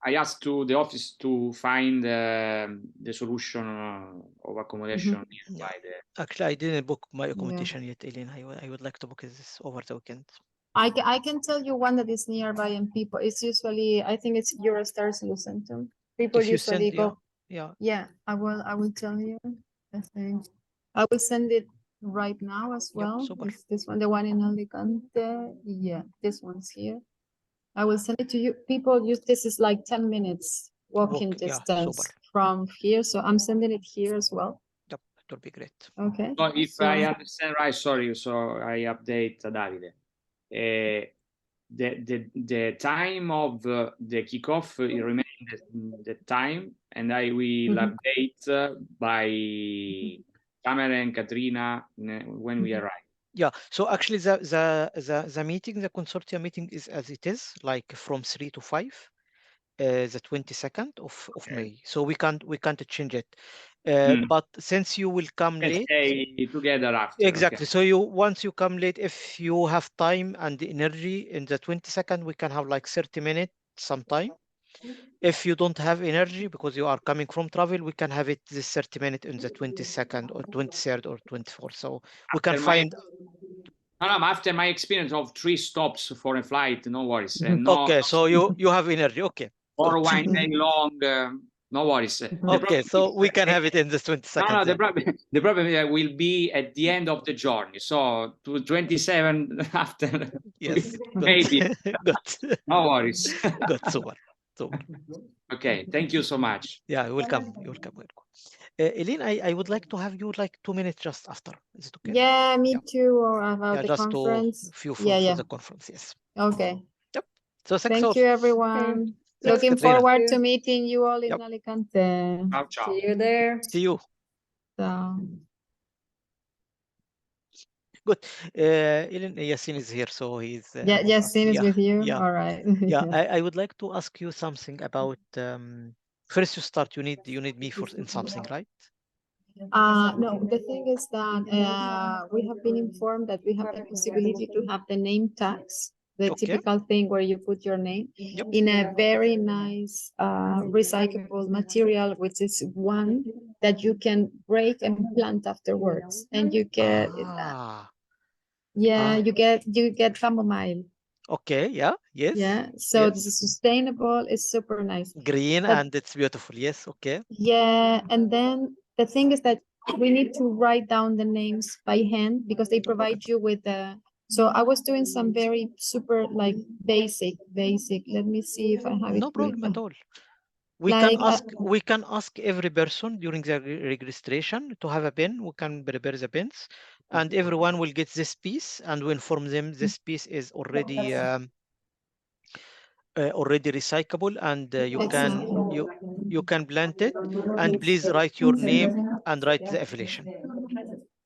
I asked to the office to find the solution of accommodation nearby there. Actually, I didn't book my accommodation yet, Elena. I would like to book this over the weekend. I can tell you one that is nearby, and people, it's usually, I think it's Eurostars Lucentum. People usually go. Yeah, I will tell you. I think I will send it right now as well. It's this one, the one in Alicante. Yeah, this one's here. I will send it to you. People use this is like 10 minutes walking distance from here. So I'm sending it here as well. Yep, it will be great. Okay. So if I understand right, sorry, so I update Davide. The time of the kickoff remains the time, and I will update by Tamara and Katrina when we arrive. Yeah, so actually the meeting, the consortium meeting is as it is, like from 3 to 5, the 22nd of May. So we can't change it. But since you will come late, stay together after. Exactly. So once you come late, if you have time and the energy in the 22nd, we can have like 30 minutes sometime. If you don't have energy because you are coming from travel, we can have it this 30 minutes in the 22nd or 23rd or 24th. So we can find. After my experience of 3 stops for a flight, no worries. No, okay, so you have energy. Okay. or one day long, no worries. Okay, so we can have it in the 22nd. No, the problem will be at the end of the journey. So to 27 after. Yes. Maybe. Good. No worries. Good. Super. Okay. Thank you so much. Yeah, welcome. Welcome. Eileen, I would like to have you like 2 minutes just after. Is it okay? Yeah, me too. Or about the just conference. to few for the conference. Yes. Okay. Yep. So thanks Thank you, everyone. Thanks, Looking Katrina. forward to meeting you all in Alicante. Ciao, ciao. See you there. See you. So. Good. Eileen, Yasin is here, so he's. Yasin is with you. Yeah. All right. Yeah. I would like to ask you something about. First, you start. You need me for in something, right? No, the thing is that we have been informed that we have the possibility to have the name tags, the typical thing where you put your name in a very nice recyclable material, which is one that you can break and plant afterwards, and you get you get chamomile. Okay. Yeah. Yes. Yeah. So this is sustainable. It's super nice. Green and it's beautiful. Yes. Okay. Yeah, and then the thing is that we need to write down the names by hand because they provide you with the. So I was doing some very super like basic. Let me see if I have it. No problem at all. We can ask every person during the registration to have a pen. We can prepare the pens, and everyone will get this piece, and we inform them this piece is already already recyclable, and you can plant it, and please write your name and write the affiliation.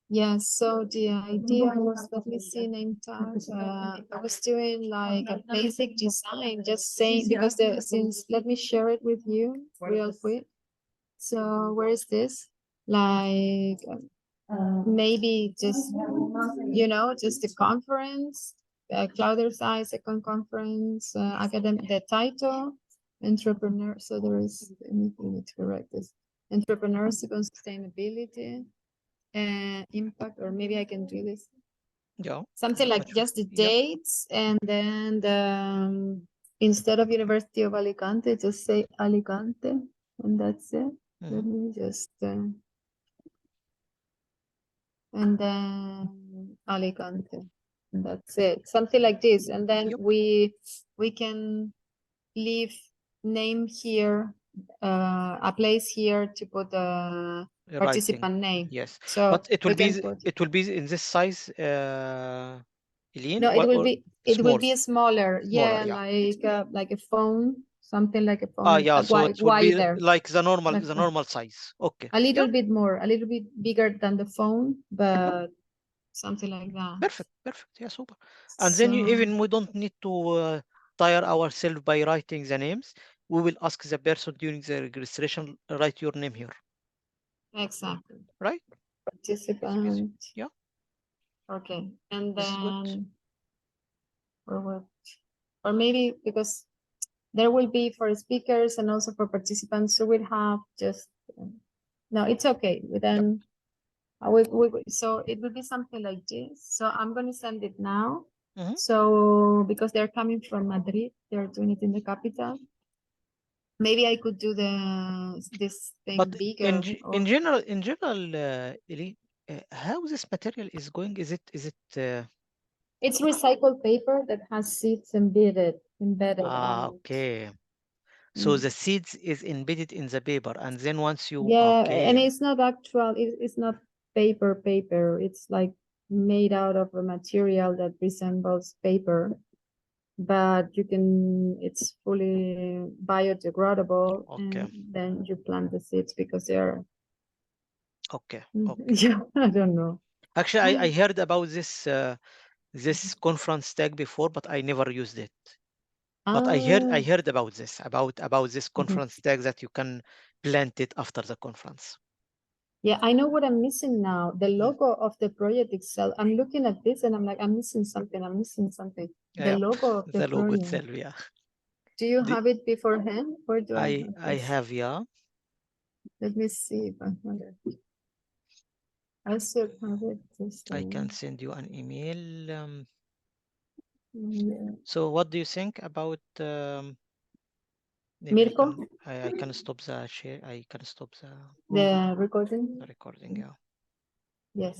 Yes, so the idea was, let me see, name tag. I was doing like a basic design, just saying, because let me share it with you real quick. So where is this? Like maybe just, just the conference, Clouder Size, second conference, academic, the title, entrepreneur. So there is, we need to correct this. Entrepreneurship and sustainability. Impact, or maybe I can do this. Yeah. Something like just the dates, and then instead of University of Alicante, just say Alicante, and that's it. Let me just and then Alicante, and that's it. Something like this, and then we can leave name here, a place here to put the participant name. Yes. So but it will be in this size, Eileen? No, it will be smaller. Yeah, like a phone, something like a phone. Yeah, so it will wider. be like the normal size. Okay. A little bit more, a little bit bigger than the phone, but something like that. Perfect. Yeah, super. And then we don't need to tire ourselves by writing the names. We will ask the person during the registration, write your name here. Exactly. Right? Participant. Yeah. Okay. And then, or maybe because there will be for speakers and also for participants, so we'll have just, no, it's okay. Then so it will be something like this. So I'm going to send it now. So because they're coming from Madrid, they're doing it in the capital. Maybe I could do this thing bigger. In general, Eileen, how this material is going? Is it? It's recycled paper that has seeds embedded. Okay. So the seeds is embedded in the paper, and then once you and it's not actual. It's not paper. It's like made out of a material that resembles paper, but it's fully biodegradable. Okay. And then you plant the seeds because they're okay. Yeah, I don't know. Actually, I heard about this conference tag before, but I never used it. But I heard about this conference tag that you can plant it after the conference. Yeah, I know what I'm missing now. The logo of the project itself. I'm looking at this and I'm like, I'm missing something. The logo of the logo project. itself, yeah. Do you The- have it beforehand, or do I I have, yeah. Let me see if I have it. I should have it. I can send you an email. Yeah. So what do you think about maybe Mirko? I can stop the share. I can stop the The recording. recording. Yeah.